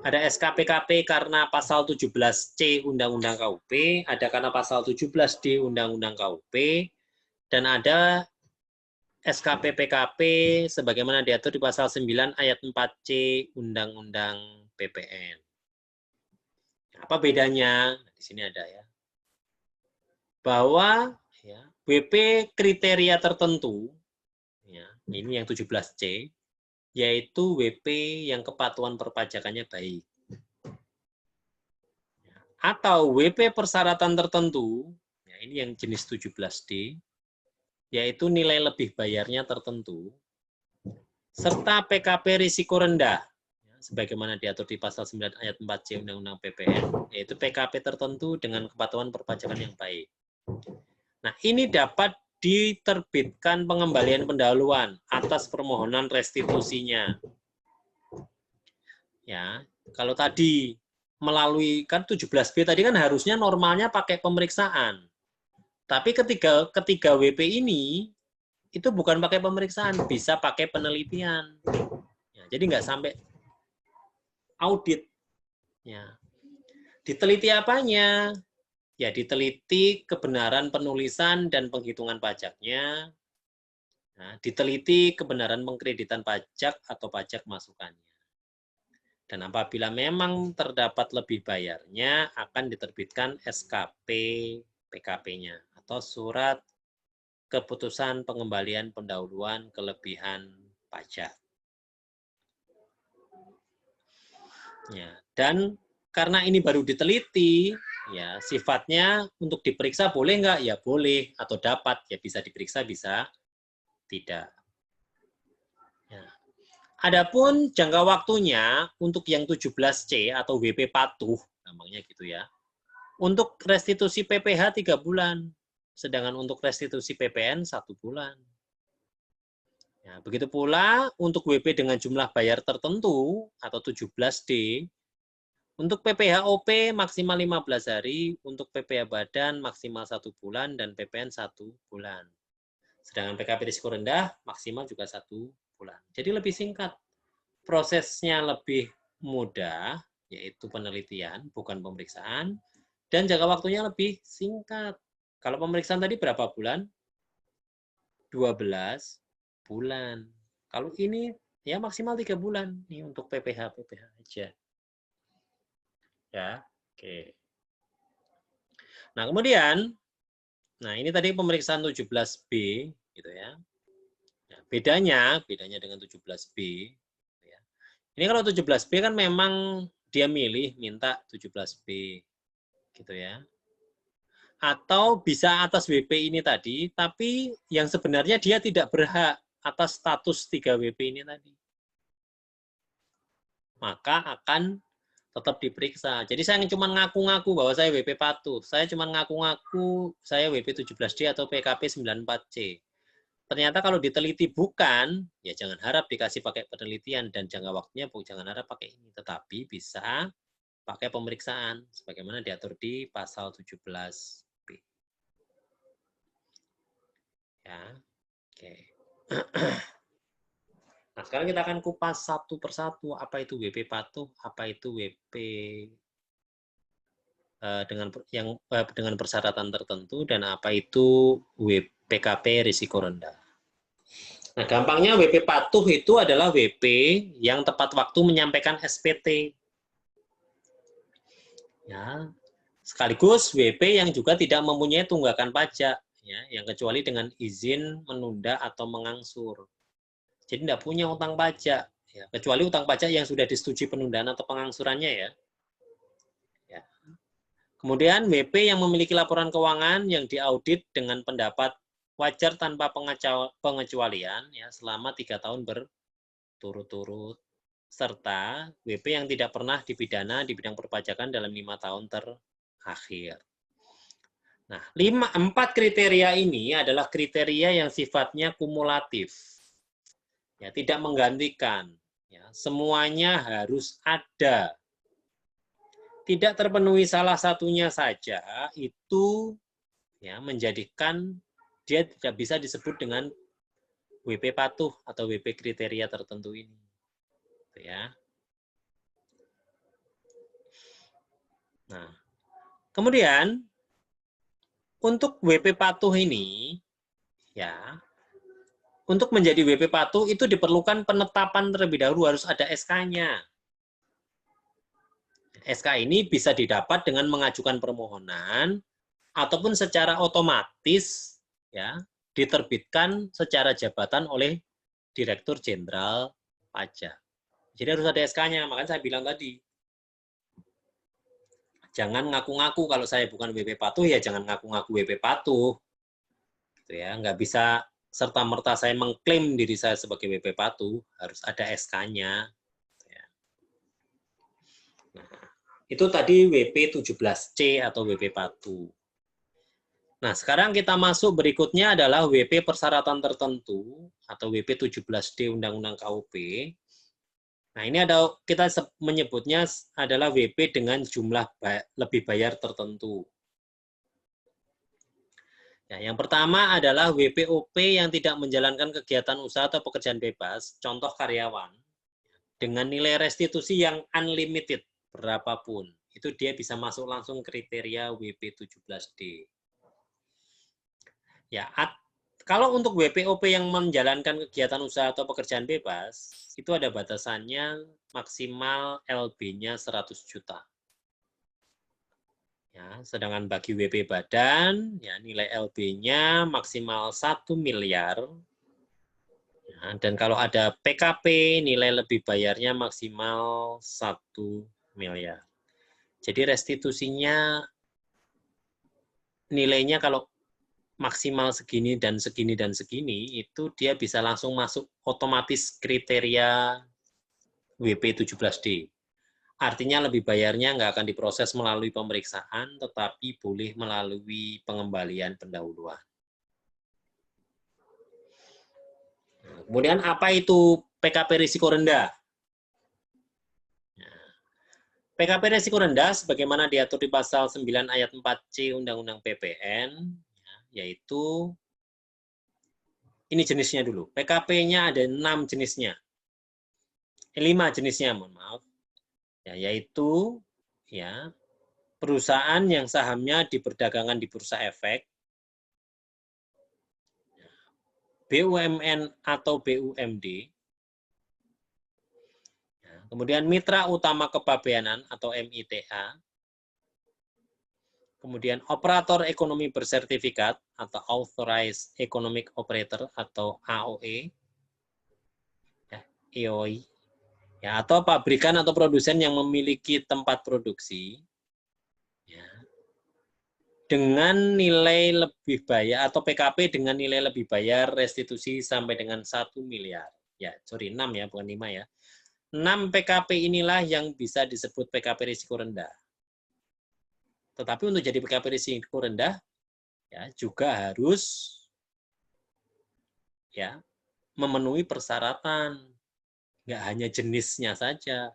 Ada SKPKP karena pasal 17C Undang-Undang KUP, ada karena pasal 17D Undang-Undang KUP, dan ada SKP PKP sebagaimana diatur di pasal 9 ayat 4C Undang-Undang PPN. Apa bedanya? Di sini ada ya. Bahwa ya, WP kriteria tertentu, ya, ini yang 17C, yaitu WP yang kepatuhan perpajakannya baik. Atau WP persyaratan tertentu, ya, ini yang jenis 17D, yaitu nilai lebih bayarnya tertentu, serta PKP risiko rendah, ya, sebagaimana diatur di pasal 9 ayat 4C Undang-Undang PPN, yaitu PKP tertentu dengan kepatuhan perpajakan yang baik. Nah, ini dapat diterbitkan pengembalian pendahuluan atas permohonan restitusinya. Ya, kalau tadi melalui kan 17B tadi kan harusnya normalnya pakai pemeriksaan. Tapi ketiga WP ini itu bukan pakai pemeriksaan, bisa pakai penelitian. Ya, jadi nggak sampai audit. Ya. Diteliti apanya? Ya, diteliti kebenaran penulisan dan penghitungan pajaknya. Nah, diteliti kebenaran pengkreditan pajak atau pajak masukannya. Dan apabila memang terdapat lebih bayarnya, akan diterbitkan SKP PKP-nya atau surat keputusan pengembalian pendahuluan kelebihan pajak. Ya, dan karena ini baru diteliti, ya sifatnya untuk diperiksa boleh nggak? Ya boleh, atau dapat, ya bisa diperiksa, bisa tidak. Ya. Adapun jangka waktunya untuk yang 17C atau WP patuh, namanya gitu ya, untuk restitusi PPH 3 bulan, sedangkan untuk restitusi PPN 1 bulan. Ya, begitu pula untuk WP dengan jumlah bayar tertentu atau 17D, untuk PPH OP maksimal 15 hari, untuk PPH badan maksimal 1 bulan, dan PPN 1 bulan. Sedangkan PKP risiko rendah maksimal juga 1 bulan. Jadi lebih singkat. Prosesnya lebih mudah, yaitu penelitian, bukan pemeriksaan, dan jangka waktunya lebih singkat. Kalau pemeriksaan tadi berapa bulan? 12 bulan. Kalau ini ya maksimal 3 bulan nih untuk PPH aja. Ya, oke. Nah, kemudian ini tadi pemeriksaan 17B gitu ya. Nah, bedanya dengan 17B ya. Ini kalau 17B kan memang dia minta 17B gitu ya. Atau bisa atas WP ini tadi, tapi yang sebenarnya dia tidak berhak atas status 3 WP ini tadi. maka akan tetap diperiksa. Jadi saya cuma ngaku-ngaku bahwa saya WP patuh. Saya cuma ngaku-ngaku saya WP 17D atau PKP 94C. Ternyata kalau diteliti bukan, ya jangan harap dikasih pakai penelitian dan jangka waktunya jangan harap pakai ini. Tetapi bisa pakai pemeriksaan sebagaimana diatur di pasal 17B. Ya. Oke. Nah, sekarang kita akan kupas satu persatu. Apa itu WP patuh, apa itu WP dengan persyaratan tertentu, dan apa itu PKP risiko rendah. Nah, gampangnya WP patuh itu adalah WP yang tepat waktu menyampaikan SPT. Ya, sekaligus WP yang juga tidak mempunyai tunggakan pajak, ya, yang kecuali dengan izin menunda atau mengangsur. Jadi tidak punya utang pajak, ya, kecuali utang pajak yang sudah disetujui penundaan atau pengangsurannya, ya. Kemudian WP yang memiliki laporan keuangan yang diaudit dengan pendapat wajar tanpa pengecualian, ya, selama 3 tahun berturut-turut, serta WP yang tidak pernah dipidana di bidang perpajakan dalam 5 tahun terakhir. Nah, 4 kriteria ini adalah kriteria yang sifatnya kumulatif, ya, tidak menggantikan, ya, semuanya harus ada. Tidak terpenuhi salah satunya saja itu, ya, menjadikan dia tidak bisa disebut dengan WP patuh atau WP kriteria tertentu ini. Ya. Nah, kemudian untuk WP patuh ini, ya, untuk menjadi WP patuh itu diperlukan penetapan terlebih dahulu, harus ada SK-nya. SK ini bisa didapat dengan mengajukan permohonan ataupun secara otomatis, ya, diterbitkan secara jabatan oleh Direktur Jenderal Pajak. Jadi harus ada SK-nya, makanya saya bilang tadi. Jangan ngaku-ngaku kalau saya bukan WP patuh, ya jangan ngaku-ngaku WP patuh. Gitu ya, nggak bisa serta-merta saya mengklaim diri saya sebagai WP patuh, harus ada SK-nya. Nah, itu tadi WP 17C atau WP patuh. Nah, sekarang kita masuk berikutnya adalah WP persyaratan tertentu atau WP 17D Undang-Undang KUP. Nah, ini ada kita menyebutnya adalah WP dengan jumlah lebih bayar tertentu. Ya, yang pertama adalah WPOP yang tidak menjalankan kegiatan usaha atau pekerjaan bebas, contoh karyawan, dengan nilai restitusi yang unlimited, berapapun. Itu dia bisa masuk langsung kriteria WP 17D. Ya, kalau untuk WPOP yang menjalankan kegiatan usaha atau pekerjaan bebas, itu ada batasannya maksimal LB-nya 100 juta. Ya, sedangkan bagi WP badan, ya, nilai LB-nya maksimal 1 miliar. Ya, dan kalau ada PKP, nilai lebih bayarnya maksimal 1 miliar. Jadi restitusinya nilainya kalau maksimal segini dan segini dan segini, itu dia bisa langsung masuk otomatis kriteria WP 17D. Artinya lebih bayarnya nggak akan diproses melalui pemeriksaan, tetapi boleh melalui pengembalian pendahuluan. Kemudian apa itu PKP risiko rendah? PKP risiko rendah sebagaimana diatur di pasal 9 ayat 4C Undang-Undang PPN, yaitu ini jenisnya dulu. PKP-nya ada 6 jenisnya. 5 jenisnya, mohon maaf. Ya, yaitu, ya, perusahaan yang sahamnya diperdagangkan di Bursa Efek, BUMN atau BUMD, kemudian mitra utama kepabeanan atau MITA, kemudian operator ekonomi bersertifikat atau Authorized Economic Operator atau AOE, ya, EOI, ya, atau pabrikan atau produsen yang memiliki tempat produksi, ya, dengan nilai lebih bayar atau PKP dengan nilai lebih bayar restitusi sampai dengan 1 miliar. Ya, sorry, 6 ya, bukan 5 ya. 6 PKP inilah yang bisa disebut PKP risiko rendah. Tetapi untuk jadi PKP risiko rendah, ya juga harus ya memenuhi persyaratan, nggak hanya jenisnya saja.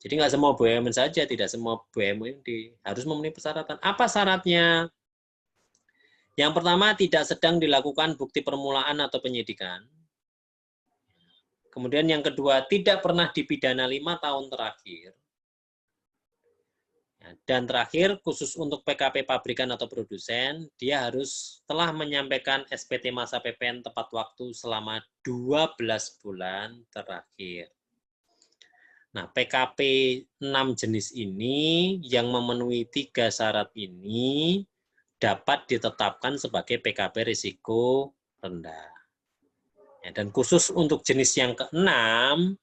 Jadi nggak semua BUMN saja, tidak semua BUMN harus memenuhi persyaratan. Apa syaratnya? Yang pertama, tidak sedang dilakukan bukti permulaan atau penyidikan. Kemudian yang kedua, tidak pernah dipidana 5 tahun terakhir. Dan terakhir, khusus untuk PKP pabrikan atau produsen, dia harus telah menyampaikan SPT masa PPN tepat waktu selama 12 bulan terakhir. Nah, PKP 6 jenis ini yang memenuhi 3 syarat ini dapat ditetapkan sebagai PKP risiko rendah. Ya, dan khusus untuk jenis yang ke-6,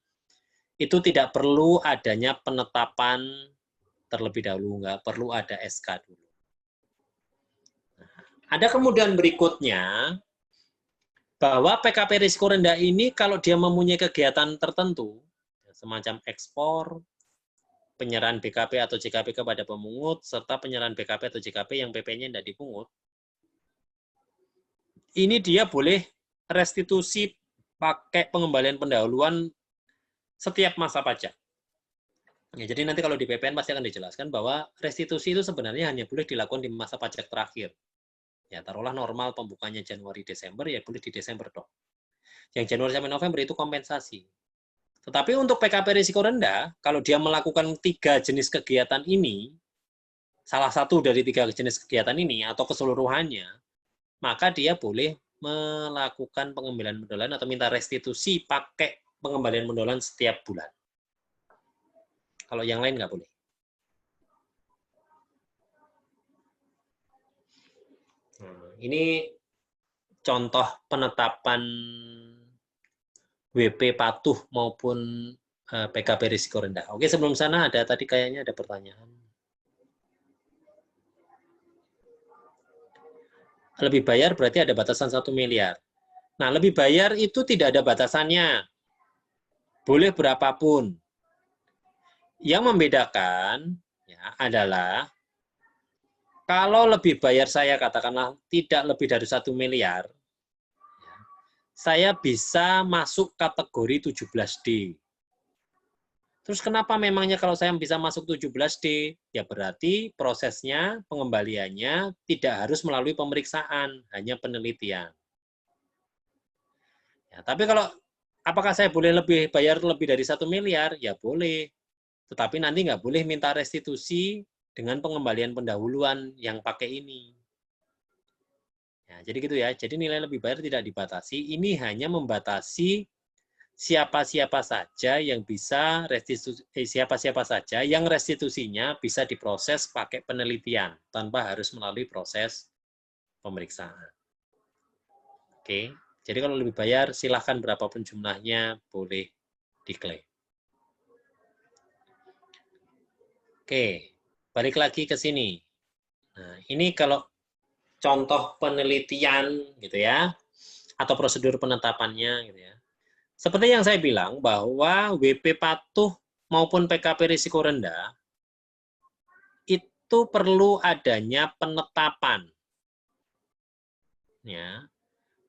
itu tidak perlu adanya penetapan terlebih dahulu, nggak perlu ada SK dulu. Nah, ada kemudian berikutnya, bahwa PKP risiko rendah ini kalau dia mempunyai kegiatan tertentu, semacam ekspor, penyerahan BKP atau JKP kepada pemungut, serta penyerahan BKP atau JKP yang PP-nya tidak dipungut, ini dia boleh restitusi pakai pengembalian pendahuluan setiap masa pajak. Ya, jadi nanti kalau di PPN pasti akan dijelaskan bahwa restitusi itu sebenarnya hanya boleh dilakukan di masa pajak terakhir. Ya, taruhlah normal pembukanya Januari-Desember, ya boleh di Desember dong. Yang Januari sampai November itu kompensasi. Tetapi untuk PKP risiko rendah, kalau dia melakukan 3 jenis kegiatan ini, salah satu dari 3 jenis kegiatan ini, atau keseluruhannya, maka dia boleh melakukan pengembalian pendolan atau minta restitusi pakai pengembalian pendolan setiap bulan. Kalau yang lain nggak boleh. Nah, ini contoh penetapan WP patuh maupun PKP risiko rendah. Oke, sebelum sana ada tadi kayaknya ada pertanyaan. Lebih bayar berarti ada batasan 1 miliar. Nah, lebih bayar itu tidak ada batasannya. Boleh berapapun. Yang membedakan ya, adalah kalau lebih bayar saya katakanlah tidak lebih dari 1 miliar, saya bisa masuk kategori 17D. Terus kenapa memangnya kalau saya bisa masuk 17D? Ya berarti prosesnya, pengembaliannya tidak harus melalui pemeriksaan, hanya penelitian. Ya, tapi kalau apakah saya boleh bayar lebih dari 1 miliar? Ya boleh. Tetapi nanti nggak boleh minta restitusi dengan pengembalian pendahuluan yang pakai ini. Ya, jadi gitu ya. Jadi nilai lebih bayar tidak dibatasi. Ini hanya membatasi siapa-siapa saja yang bisa siapa-siapa saja yang restitusinya bisa diproses pakai penelitian tanpa harus melalui proses pemeriksaan. Oke. Jadi kalau lebih bayar silahkan berapapun jumlahnya boleh diklaim. Oke, balik lagi ke sini. Nah, ini kalau contoh penelitian gitu ya, atau prosedur penetapannya gitu ya. Seperti yang saya bilang bahwa WP patuh maupun PKP risiko rendah itu perlu adanya penetapan. Ya.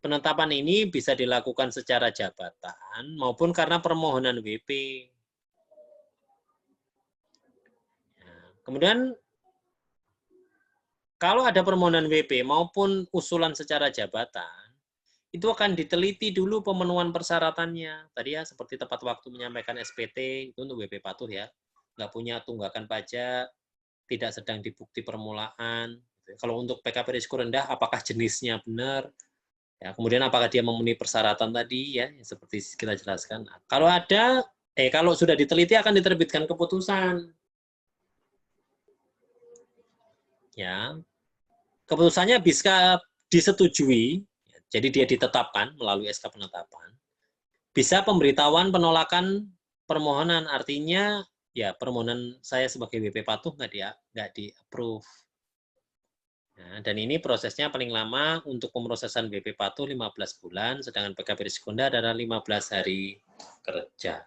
Penetapan ini bisa dilakukan secara jabatan maupun karena permohonan WP. Ya. Kemudian kalau ada permohonan WP maupun usulan secara jabatan, itu akan diteliti dulu pemenuhan persyaratannya. Tadi ya, seperti tepat waktu menyampaikan SPT, itu untuk WP patuh ya. Nggak punya tunggakan pajak, tidak sedang dibukti permulaan. Kalau untuk PKP risiko rendah, apakah jenisnya benar? Ya, kemudian apakah dia memenuhi persyaratan tadi ya, seperti kita jelaskan. Nah, kalau ada, kalau sudah diteliti akan diterbitkan keputusan. Ya, keputusannya bisa disetujui, jadi dia ditetapkan melalui SK penetapan. Bisa pemberitahuan penolakan permohonan, artinya ya permohonan saya sebagai WP patuh nggak di-approve. Nah, dan ini prosesnya paling lama untuk pemrosesan WP patuh 15 bulan, sedangkan PKP risiko rendah adalah 15 hari kerja.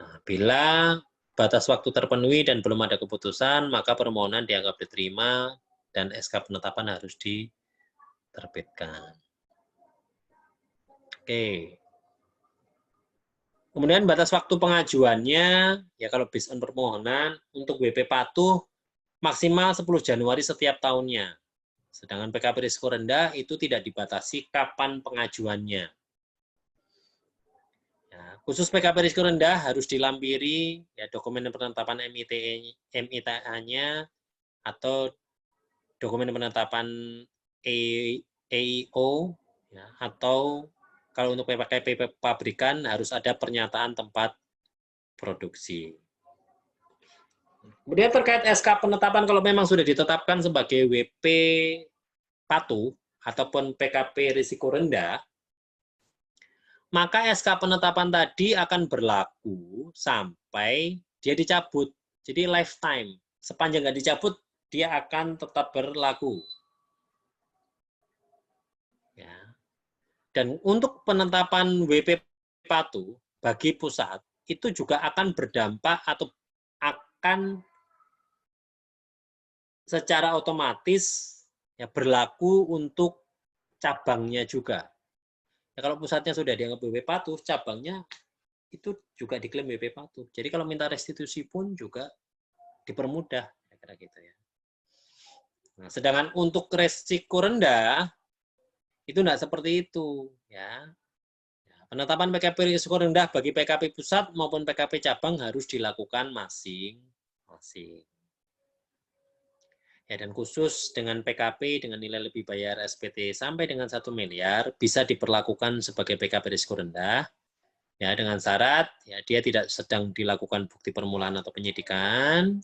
Nah, bila batas waktu terpenuhi dan belum ada keputusan, maka permohonan dianggap diterima dan SK penetapan harus diterbitkan. Oke. Kemudian batas waktu pengajuannya, ya kalau based on permohonan, untuk WP patuh maksimal 10 Januari setiap tahunnya. Sedangkan PKP risiko rendah itu tidak dibatasi kapan pengajuannya. Ya, khusus PKP risiko rendah harus dilampiri ya, dokumen penetapan MITA-nya atau dokumen penetapan EIO, ya, atau kalau untuk PKP pabrikan harus ada pernyataan tempat produksi. Kemudian terkait SK penetapan kalau memang sudah ditetapkan sebagai WP patuh ataupun PKP risiko rendah, maka SK penetapan tadi akan berlaku sampai dia dicabut. Jadi lifetime. Sepanjang nggak dicabut, dia akan tetap berlaku. Ya. Dan untuk penetapan WP patuh bagi pusat, itu juga akan berdampak atau akan secara otomatis ya, berlaku untuk cabangnya juga. Ya, kalau pusatnya sudah dianggap WP patuh, cabangnya itu juga diklaim WP patuh. Jadi kalau minta restitusi pun juga dipermudah, kira-kira gitu ya. Nah, sedangkan untuk resiko rendah itu enggak seperti itu, ya. Penetapan PKP risiko rendah bagi PKP pusat maupun PKP cabang harus dilakukan masing-masing. Ya, dan khusus dengan PKP dengan nilai lebih bayar SPT sampai dengan 1 miliar bisa diperlakukan sebagai PKP risiko rendah. Ya, dengan syarat ya dia tidak sedang dilakukan bukti permulaan atau penyidikan,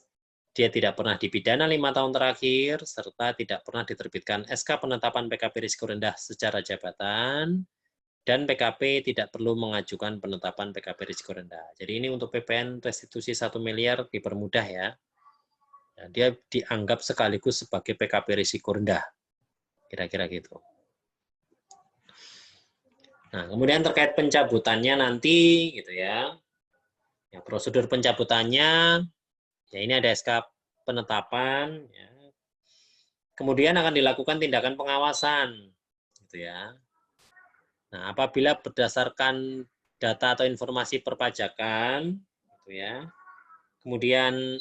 dia tidak pernah dipidana 5 tahun terakhir, serta tidak pernah diterbitkan SK penetapan PKP risiko rendah secara jabatan, dan PKP tidak perlu mengajukan penetapan PKP risiko rendah. Jadi ini untuk PPN restitusi 1 miliar dipermudah ya. Dia dianggap sekaligus sebagai PKP risiko rendah. Kira-kira gitu. Nah, kemudian terkait pencabutannya nanti gitu ya. Ya, prosedur pencabutannya ya ini ada SK penetapan ya. Kemudian akan dilakukan tindakan pengawasan gitu ya. Nah, apabila berdasarkan data atau informasi perpajakan gitu ya. Kemudian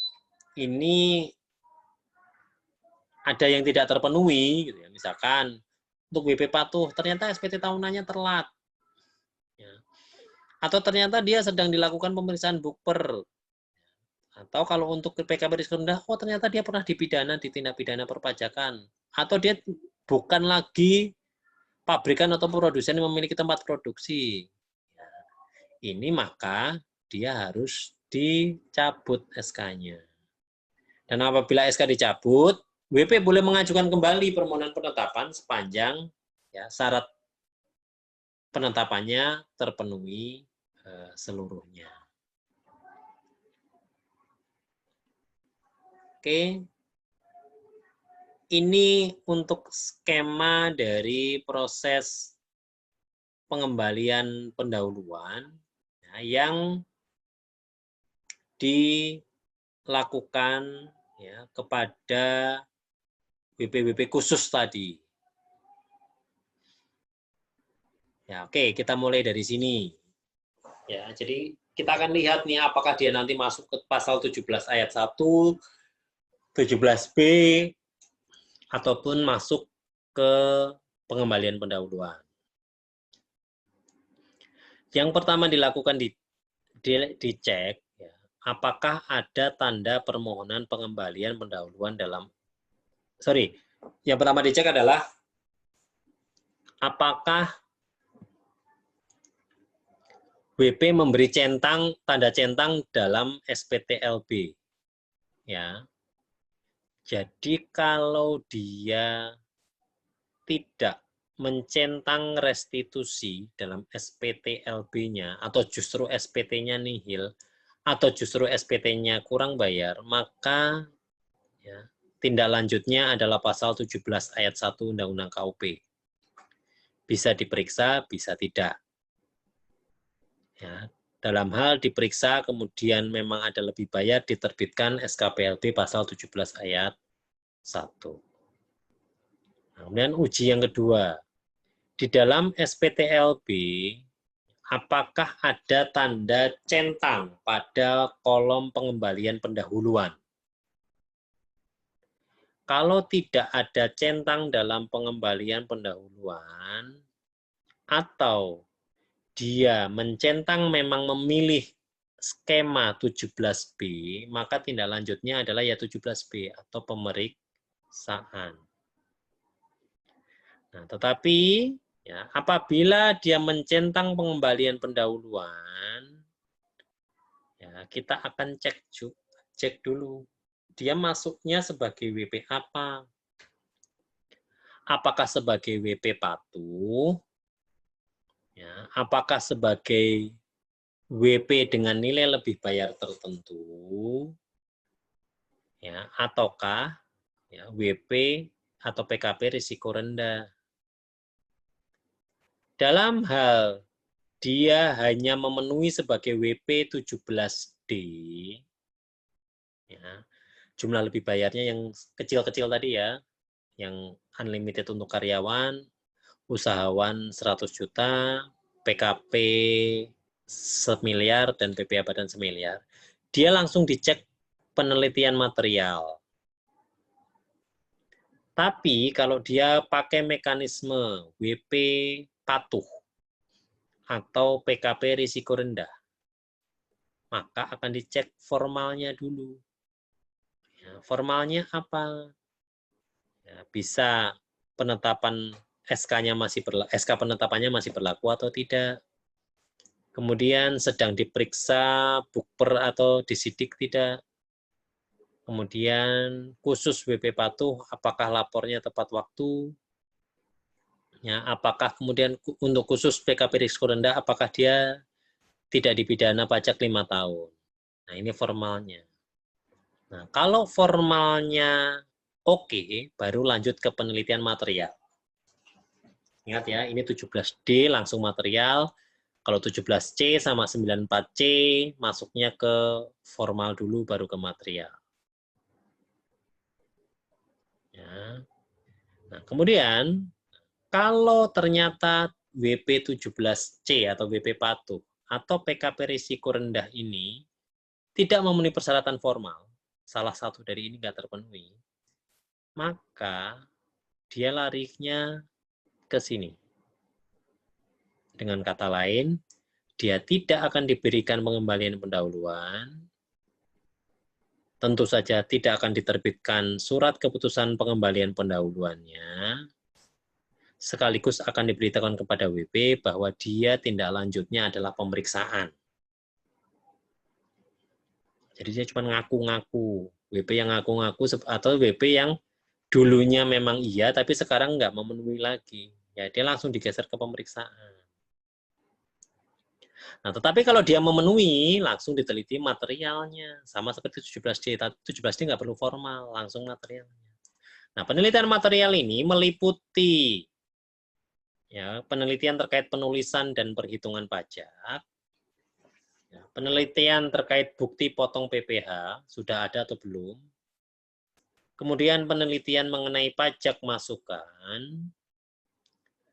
ini ada yang tidak terpenuhi gitu ya. Misalkan untuk WP patuh ternyata SPT tahunannya telat. Ya. Atau ternyata dia sedang dilakukan pemeriksaan bukper. Atau kalau untuk PKP risiko rendah, oh ternyata dia pernah dipidana di tindak pidana perpajakan. Atau dia bukan lagi pabrikan atau produsen yang memiliki tempat produksi. Ini maka dia harus dicabut SK-nya. Dan apabila SK dicabut, WP boleh mengajukan kembali permohonan penetapan sepanjang ya, syarat penetapannya terpenuhi seluruhnya. Oke, ini untuk skema dari proses pengembalian pendahuluan ya, yang dilakukan ya, kepada WP-WP khusus tadi. Ya, oke, kita mulai dari sini. Ya, jadi kita akan lihat nih apakah dia nanti masuk ke pasal 17 ayat 1, 17B, ataupun masuk ke pengembalian pendahuluan. Yang pertama dilakukan dicek, ya, apakah ada tanda permohonan pengembalian pendahuluan dalam, yang pertama dicek adalah apakah WP memberi centang, tanda centang dalam SPTLB. Ya. Jadi kalau dia tidak mencentang restitusi dalam SPTLB-nya atau justru SPT-nya nihil atau justru SPT-nya kurang bayar, maka ya, tindak lanjutnya adalah pasal 17 ayat 1 Undang-Undang KUP. Bisa diperiksa, bisa tidak. Ya. Dalam hal diperiksa, kemudian memang ada lebih bayar, diterbitkan SKPLB pasal 17 ayat 1. Nah, kemudian uji yang kedua. Di dalam SPTLB, apakah ada tanda centang pada kolom pengembalian pendahuluan? Kalau tidak ada centang dalam pengembalian pendahuluan, atau dia mencentang memang memilih skema 17B, maka tindak lanjutnya adalah ya 17B atau pemeriksaan. Nah, tetapi ya, apabila dia mencentang pengembalian pendahuluan, ya, kita akan cek dulu. Dia masuknya sebagai WP apa? Apakah sebagai WP patuh? Ya, apakah sebagai WP dengan nilai lebih bayar tertentu, ya, ataukah ya, WP atau PKP risiko rendah. Dalam hal dia hanya memenuhi sebagai WP 17D, ya, jumlah lebih bayarnya yang kecil-kecil tadi ya, yang unlimited untuk karyawan, usahawan 100 juta, PKP 1 miliar, dan PPA badan 1 miliar. Dia langsung dicek penelitian material. Tapi kalau dia pakai mekanisme WP patuh atau PKP risiko rendah, maka akan dicek formalnya dulu. Ya, formalnya apa? Ya, bisa penetapan SK-nya SK penetapannya masih berlaku atau tidak. Kemudian sedang diperiksa bukper atau disidik tidak. Kemudian khusus WP patuh, apakah lapornya tepat waktu? Ya, apakah kemudian untuk khusus PKP risiko rendah, apakah dia tidak dipidana pajak 5 tahun? Nah, ini formalnya. Nah, kalau formalnya oke, baru lanjut ke penelitian material. Ingat ya, ini 17D langsung material. Kalau 17C sama 94C masuknya ke formal dulu baru ke material. Ya. Nah, kemudian kalau ternyata WP 17C atau WP patuh atau PKP risiko rendah ini tidak memenuhi persyaratan formal, salah satu dari ini nggak terpenuhi, maka dia larinya ke sini. Dengan kata lain, dia tidak akan diberikan pengembalian pendahuluan, tentu saja tidak akan diterbitkan surat keputusan pengembalian pendahuluannya, sekaligus akan diberitakan kepada WP bahwa dia tindak lanjutnya adalah pemeriksaan. Jadi dia cuma ngaku-ngaku, WP yang ngaku-ngaku atau WP yang dulunya memang iya, tapi sekarang nggak memenuhi lagi. Ya, dia langsung digeser ke pemeriksaan. Nah, tetapi kalau dia memenuhi, langsung diteliti materialnya. Sama seperti 17D. 17D nggak perlu formal, langsung materialnya. Nah, penelitian material ini meliputi ya, penelitian terkait penulisan dan perhitungan pajak, ya, penelitian terkait bukti potong PPh, sudah ada atau belum, kemudian penelitian mengenai pajak masukan,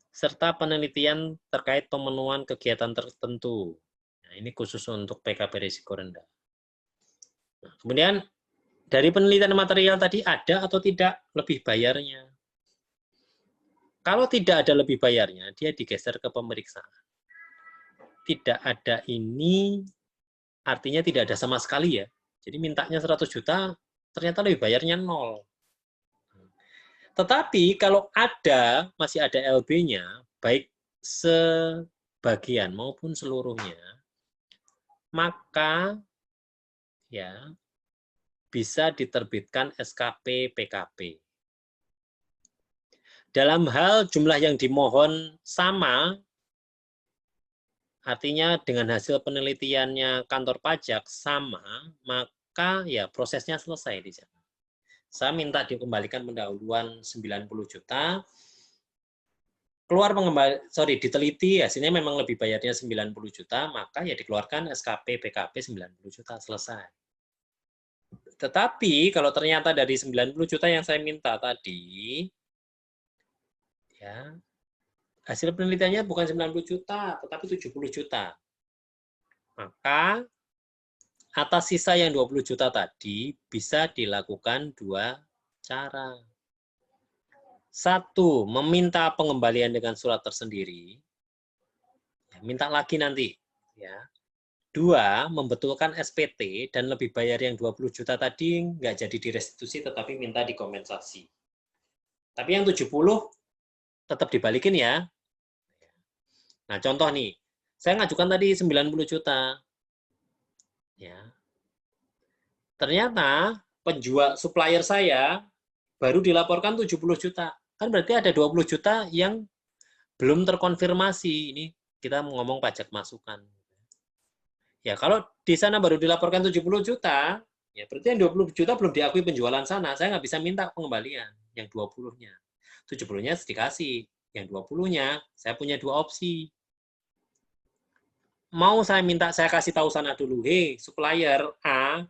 serta penelitian terkait pemenuhan kegiatan tertentu. Nah, ini khusus untuk PKP risiko rendah. Nah, kemudian dari penelitian material tadi ada atau tidak lebih bayarnya? Kalau tidak ada lebih bayarnya, dia digeser ke pemeriksaan. Tidak ada ini artinya tidak ada sama sekali ya. Jadi mintanya 100 juta, ternyata lebih bayarnya 0. Tetapi kalau ada, masih ada LB-nya, baik sebagian maupun seluruhnya, maka ya bisa diterbitkan SKP PKP. Dalam hal jumlah yang dimohon sama, artinya dengan hasil penelitiannya kantor pajak sama, maka ya prosesnya selesai di sana. Saya minta dikembalikan pendahuluan 90 juta, diteliti hasilnya memang lebih bayarnya 90 juta, maka ya dikeluarkan SKP PKP 90 juta, selesai. Tetapi kalau ternyata dari 90 juta yang saya minta tadi, ya, hasil penelitiannya bukan 90 juta, tetapi 70 juta. Maka atas sisa yang 20 juta tadi bisa dilakukan dua cara. Satu, meminta pengembalian dengan surat tersendiri. Ya, minta lagi nanti. Ya. Dua, membetulkan SPT dan lebih bayar yang 20 juta tadi nggak jadi direstitusi tetapi minta dikompensasi. Tapi yang 70 tetap dibalikin ya. Nah, contoh nih. Saya ngajukan tadi 90 juta. Ya. Ternyata penjual supplier saya baru dilaporkan 70 juta. Kan berarti ada 20 juta yang belum terkonfirmasi. Ini kita ngomong pajak masukan. Ya, kalau di sana baru dilaporkan 70 juta, ya berarti yang 20 juta belum diakui penjualan sana. Saya nggak bisa minta pengembalian yang 20-nya. 70-nya dikasih. Yang 20-nya saya punya dua opsi. Mau saya minta, saya kasih tahu sana dulu, hey, supplier A,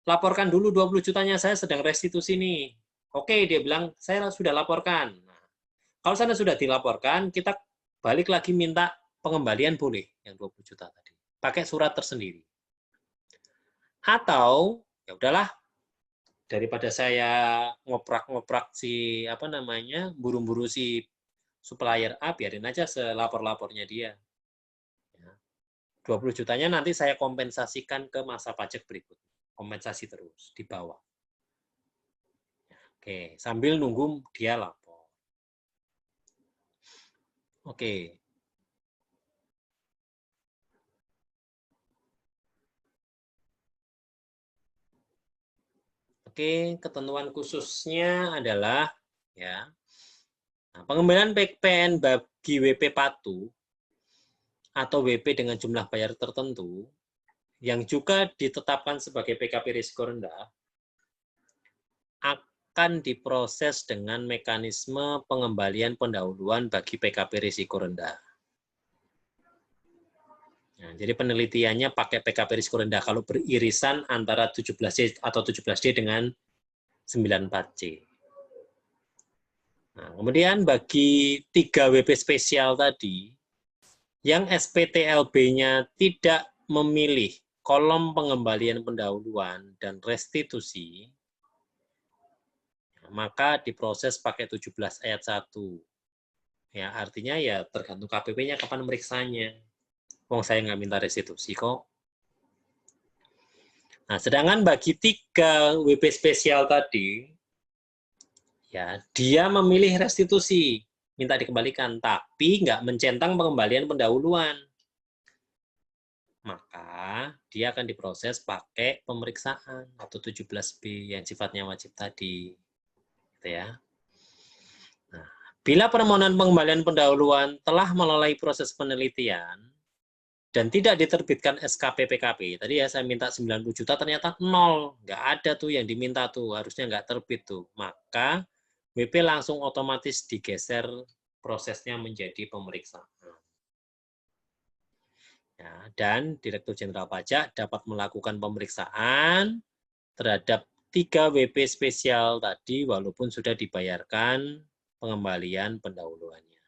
laporkan dulu 20 jutanya, saya sedang restitusi nih. Oke, dia bilang, saya sudah laporkan. Nah, kalau sana sudah dilaporkan, kita balik lagi minta pengembalian boleh, yang 20 juta tadi. Pakai surat tersendiri. Atau, ya udahlah, daripada saya ngoprak-ngoprak si, buru-buru si supplier A, biarin aja selapor-lapornya dia. 20 jutanya nanti saya kompensasikan ke masa pajak berikutnya. Kompensasi terus, di bawah. Oke, sambil nunggu dia lapor. Oke. Oke, ketentuan khususnya adalah ya. Nah, pengembalian PPN bagi WP Patu atau WP dengan jumlah bayar tertentu yang juga ditetapkan sebagai PKP risiko rendah akan diproses dengan mekanisme pengembalian pendahuluan bagi PKP risiko rendah. Nah, jadi penelitiannya pakai PKP risiko rendah kalau beririsan antara 17C atau 17D dengan 94C. Nah, kemudian bagi 3 WP spesial tadi, yang SPTLB-nya tidak memilih kolom pengembalian pendahuluan dan restitusi, maka diproses pakai 17 ayat 1. Ya, artinya ya tergantung KPP-nya kapan meriksanya. Wong saya nggak minta restitusi kok. Nah, sedangkan bagi 3 WP spesial tadi, ya dia memilih restitusi, minta dikembalikan, tapi nggak mencentang pengembalian pendahuluan. Maka dia akan diproses pakai pemeriksaan atau 17B yang sifatnya wajib tadi. Gitu ya. Nah, bila permohonan pengembalian pendahuluan telah melalui proses penelitian dan tidak diterbitkan SKP PKP, tadi ya saya minta 90 juta ternyata 0, nggak ada tuh yang diminta tuh, harusnya nggak terbit tuh, maka WP langsung otomatis digeser prosesnya menjadi pemeriksaan. Ya, dan Direktur Jenderal Pajak dapat melakukan pemeriksaan terhadap 3 WP spesial tadi walaupun sudah dibayarkan pengembalian pendahuluannya.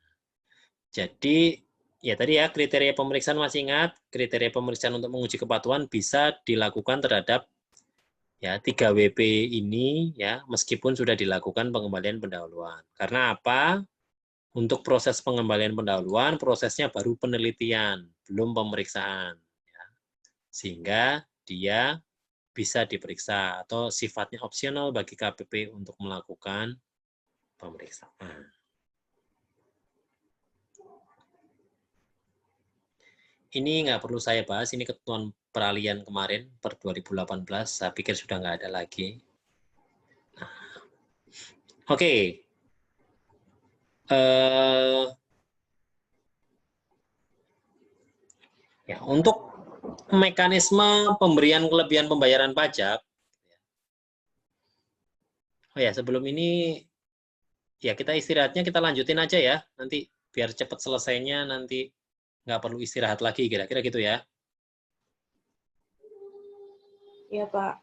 Jadi, ya tadi ya kriteria pemeriksaan masih ingat, kriteria pemeriksaan untuk menguji kepatuhan bisa dilakukan terhadap ya 3 WP ini ya meskipun sudah dilakukan pengembalian pendahuluan. Karena apa? Untuk proses pengembalian pendahuluan, prosesnya baru penelitian, belum pemeriksaan. Ya. Sehingga dia bisa diperiksa atau sifatnya opsional bagi KPP untuk melakukan pemeriksaan. Ini nggak perlu saya bahas, ini ketentuan peralihan kemarin per 2018, saya pikir sudah nggak ada lagi. Nah, oke. Ya, untuk mekanisme pemberian kelebihan pembayaran pajak, oh ya sebelum ini ya kita istirahatnya kita lanjutin aja ya, nanti biar cepat selesainya, nanti nggak perlu istirahat lagi, kira-kira gitu ya. Iya, Pak.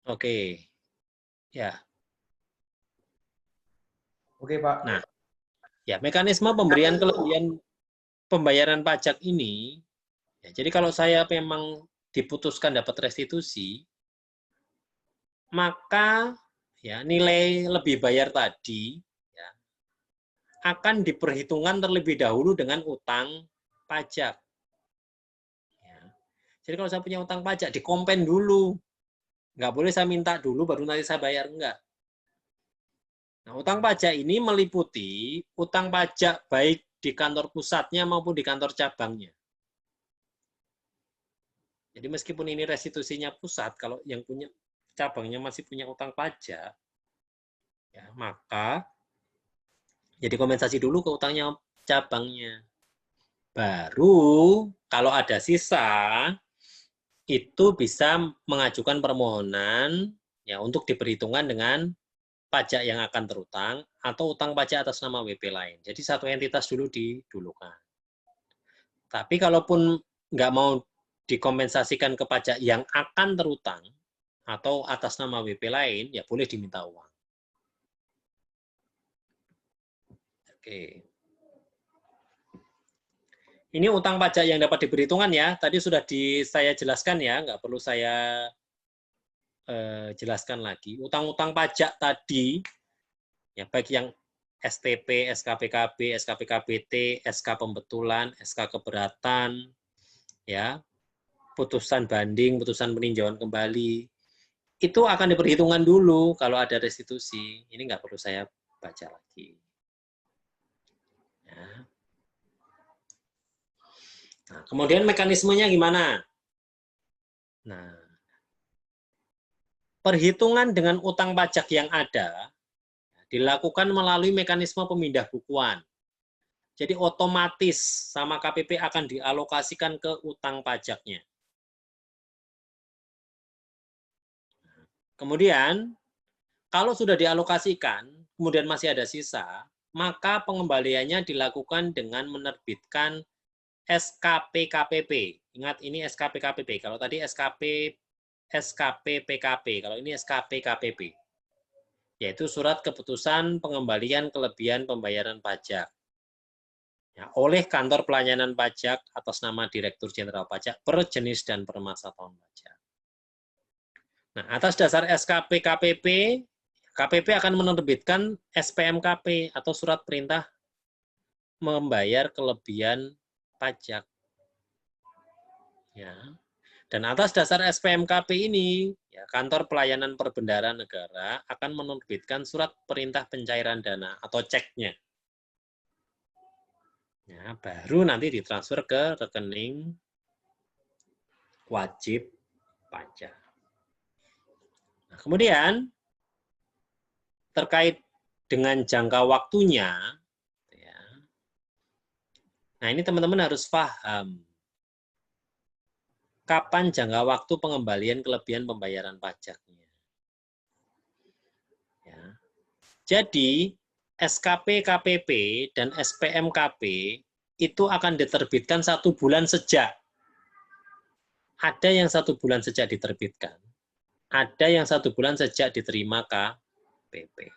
Oke. Ya. Oke, Pak. Nah, ya mekanisme pemberian kelebihan pembayaran pajak ini, ya, jadi kalau saya memang diputuskan dapat restitusi, maka ya nilai lebih bayar tadi ya, akan diperhitungkan terlebih dahulu dengan utang pajak. Ya. Jadi kalau saya punya utang pajak, dikompen dulu. Nggak boleh saya minta dulu, baru nanti saya bayar. Enggak. Nah, utang pajak ini meliputi utang pajak baik di kantor pusatnya maupun di kantor cabangnya. Jadi meskipun ini restitusinya pusat, kalau yang punya cabangnya masih punya utang pajak, ya, maka jadi kompensasi dulu ke utangnya cabangnya. Baru kalau ada sisa, itu bisa mengajukan permohonan ya untuk diperhitungkan dengan pajak yang akan terutang atau utang pajak atas nama WP lain. Jadi satu entitas dulu didulukan. Tapi kalaupun nggak mau dikompensasikan ke pajak yang akan terutang atau atas nama WP lain, ya boleh diminta uang. Oke. Ini utang pajak yang dapat diperhitungkan ya. Tadi sudah saya jelaskan ya, nggak perlu saya jelaskan lagi. Utang-utang pajak tadi, ya baik yang STP, SKPKB, SKPKBT, SK pembetulan, SK keberatan, ya, putusan banding, putusan peninjauan kembali, itu akan diperhitungkan dulu kalau ada restitusi. Ini nggak perlu saya baca lagi. Ya. Nah, kemudian mekanismenya gimana? Nah, perhitungan dengan utang pajak yang ada dilakukan melalui mekanisme pemindah bukuan. Jadi otomatis sama KPP akan dialokasikan ke utang pajaknya. Kemudian, kalau sudah dialokasikan, kemudian masih ada sisa, maka pengembaliannya dilakukan dengan menerbitkan SKP KPP. Ingat, ini SKP KPP. Kalau tadi SKP PKP, kalau ini SKP KPP. Yaitu surat keputusan pengembalian kelebihan pembayaran pajak. Ya, oleh kantor pelayanan pajak atas nama Direktur Jenderal Pajak per jenis dan per masa tahun pajak. Nah, atas dasar SKP KPP, KPP akan menerbitkan SPMKP atau surat perintah membayar kelebihan pajak. Ya. Dan atas dasar SPMKP ini, ya, Kantor Pelayanan Perbendaharaan Negara akan menerbitkan surat perintah pencairan dana atau ceknya. Ya, baru nanti ditransfer ke rekening wajib pajak. Nah, kemudian terkait dengan jangka waktunya, ya, nah ini teman-teman harus paham kapan jangka waktu pengembalian kelebihan pembayaran pajaknya. Ya. Jadi SKP KPP dan SPMKP itu akan diterbitkan 1 bulan sejak. Ada yang 1 bulan sejak diterbitkan. Ada yang 1 bulan sejak diterima KPP.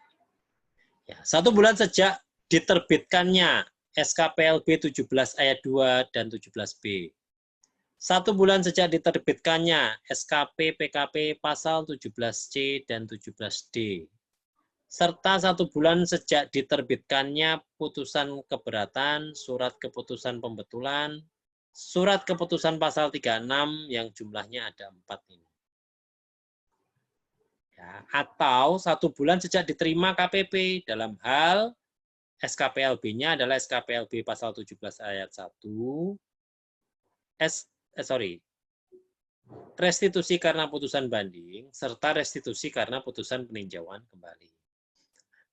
Ya, 1 bulan sejak diterbitkannya SKPLB 17 ayat 2 dan 17B. 1 bulan sejak diterbitkannya SKP PKP pasal 17C dan 17D. Serta 1 bulan sejak diterbitkannya putusan keberatan, surat keputusan pembetulan, surat keputusan pasal 36 yang jumlahnya ada 4 ini. Ya, atau 1 bulan sejak diterima KPP dalam hal SKPLB-nya adalah SKPLB pasal 17 ayat 1, restitusi karena putusan banding, serta restitusi karena putusan peninjauan kembali.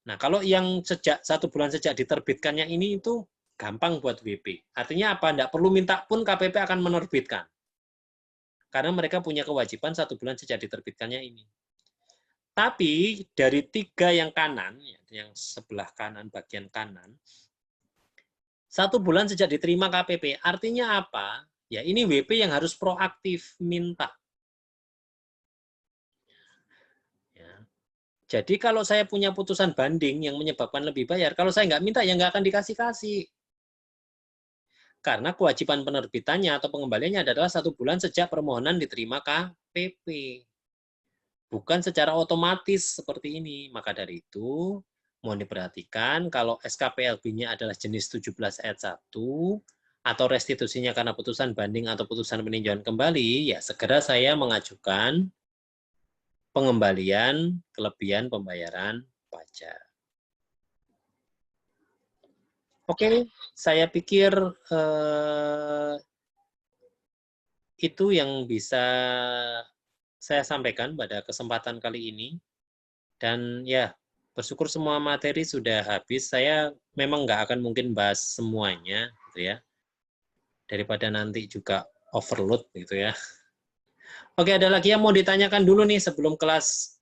Nah, kalau yang 1 bulan sejak diterbitkannya ini itu gampang buat WP. Artinya apa? Tidak perlu minta pun KPP akan menerbitkan. Karena mereka punya kewajiban 1 bulan sejak diterbitkannya ini. Tapi dari 3 yang kanan, yang sebelah kanan, bagian kanan, 1 bulan sejak diterima KPP. Artinya apa? Ya, ini WP yang harus proaktif minta. Ya. Jadi kalau saya punya putusan banding yang menyebabkan lebih bayar, kalau saya nggak minta, ya nggak akan dikasih-kasih. Karena kewajiban penerbitannya atau pengembaliannya adalah 1 bulan sejak permohonan diterima KPP. Bukan secara otomatis seperti ini. Maka dari itu, mohon diperhatikan kalau SKPLB-nya adalah jenis 17 ayat 1, atau restitusinya karena putusan banding atau putusan peninjauan kembali, ya segera saya mengajukan pengembalian kelebihan pembayaran pajak. Oke, saya pikir itu yang bisa saya sampaikan pada kesempatan kali ini. Dan ya, bersyukur semua materi sudah habis. Saya memang nggak akan mungkin bahas semuanya, gitu ya. Daripada nanti juga overload, gitu ya. Oke, ada lagi yang mau ditanyakan dulu nih sebelum kelas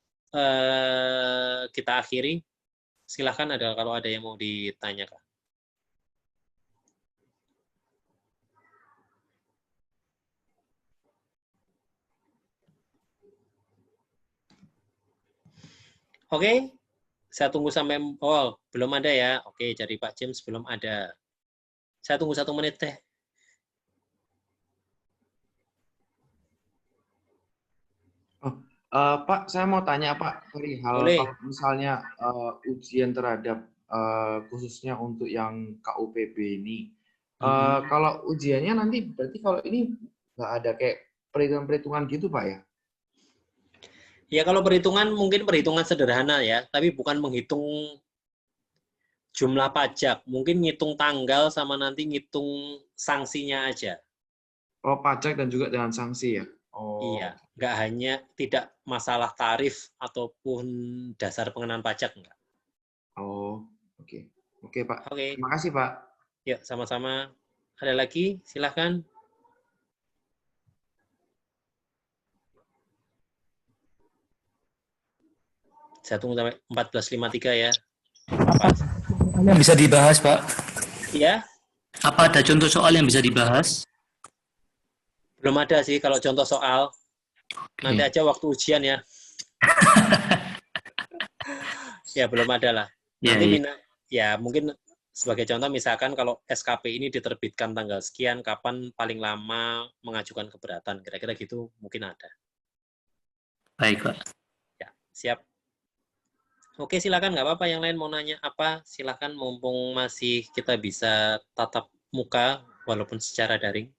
kita akhiri? Silahkan kalau ada yang mau ditanyakan. Oke, saya tunggu sampai, oh belum ada ya. Oke, jadi Pak James belum ada. Saya tunggu 1 menit deh. Pak, saya mau tanya Pak, perihal Boleh. kalau misalnya ujian terhadap khususnya untuk yang KUPB ini, kalau ujiannya nanti berarti kalau ini nggak ada kayak perhitungan-perhitungan gitu Pak ya? Ya kalau perhitungan mungkin perhitungan sederhana ya, tapi bukan menghitung jumlah pajak. Mungkin ngitung tanggal sama nanti ngitung sanksinya aja. Oh, pajak dan juga dengan sanksi ya? Oh, Iya, nggak hanya tidak masalah tarif ataupun dasar pengenaan pajak, enggak. oh, oke. Oke Pak, Oke, terima kasih Pak. ya sama-sama. Ada lagi? Silahkan. Saya tunggu sampai 14.53 ya. Apa? Yang bisa dibahas, Pak? Iya, Apa ada contoh soal yang bisa dibahas? belum ada sih kalau contoh soal. Nanti aja waktu ujian ya. Ya, belum ada lah. Ya, Nanti ya. ya mungkin sebagai contoh misalkan kalau SKP ini diterbitkan tanggal sekian, kapan paling lama mengajukan keberatan. Kira-kira gitu mungkin ada. Baik, Pak. Ya, siap. Oke, silakan. Nggak apa-apa. Yang lain mau nanya apa, silakan. Mumpung masih kita bisa tatap muka, walaupun secara daring.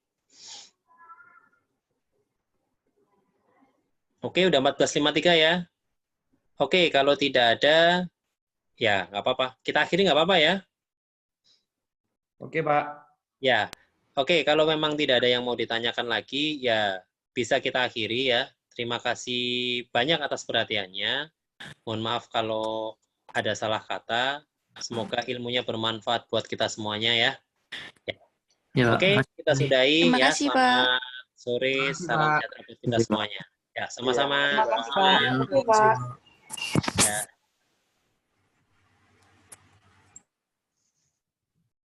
Oke, udah 14.53 ya. Oke, kalau tidak ada, ya nggak apa-apa. Kita akhiri nggak apa-apa ya. Oke Pak. Ya, oke. Kalau memang tidak ada yang mau ditanyakan lagi, ya bisa kita akhiri ya. Terima kasih banyak atas perhatiannya. Mohon maaf kalau ada salah kata. Semoga ilmunya bermanfaat buat kita semuanya ya. Ya, Pak. Oke, kita sudahi Terima ya. kasih, Selamat sore, Terima kasih, salam Pak. sejahtera buat kita semuanya. Ya, sama-sama. Terima kasih Pak. Oke Pak. Ya.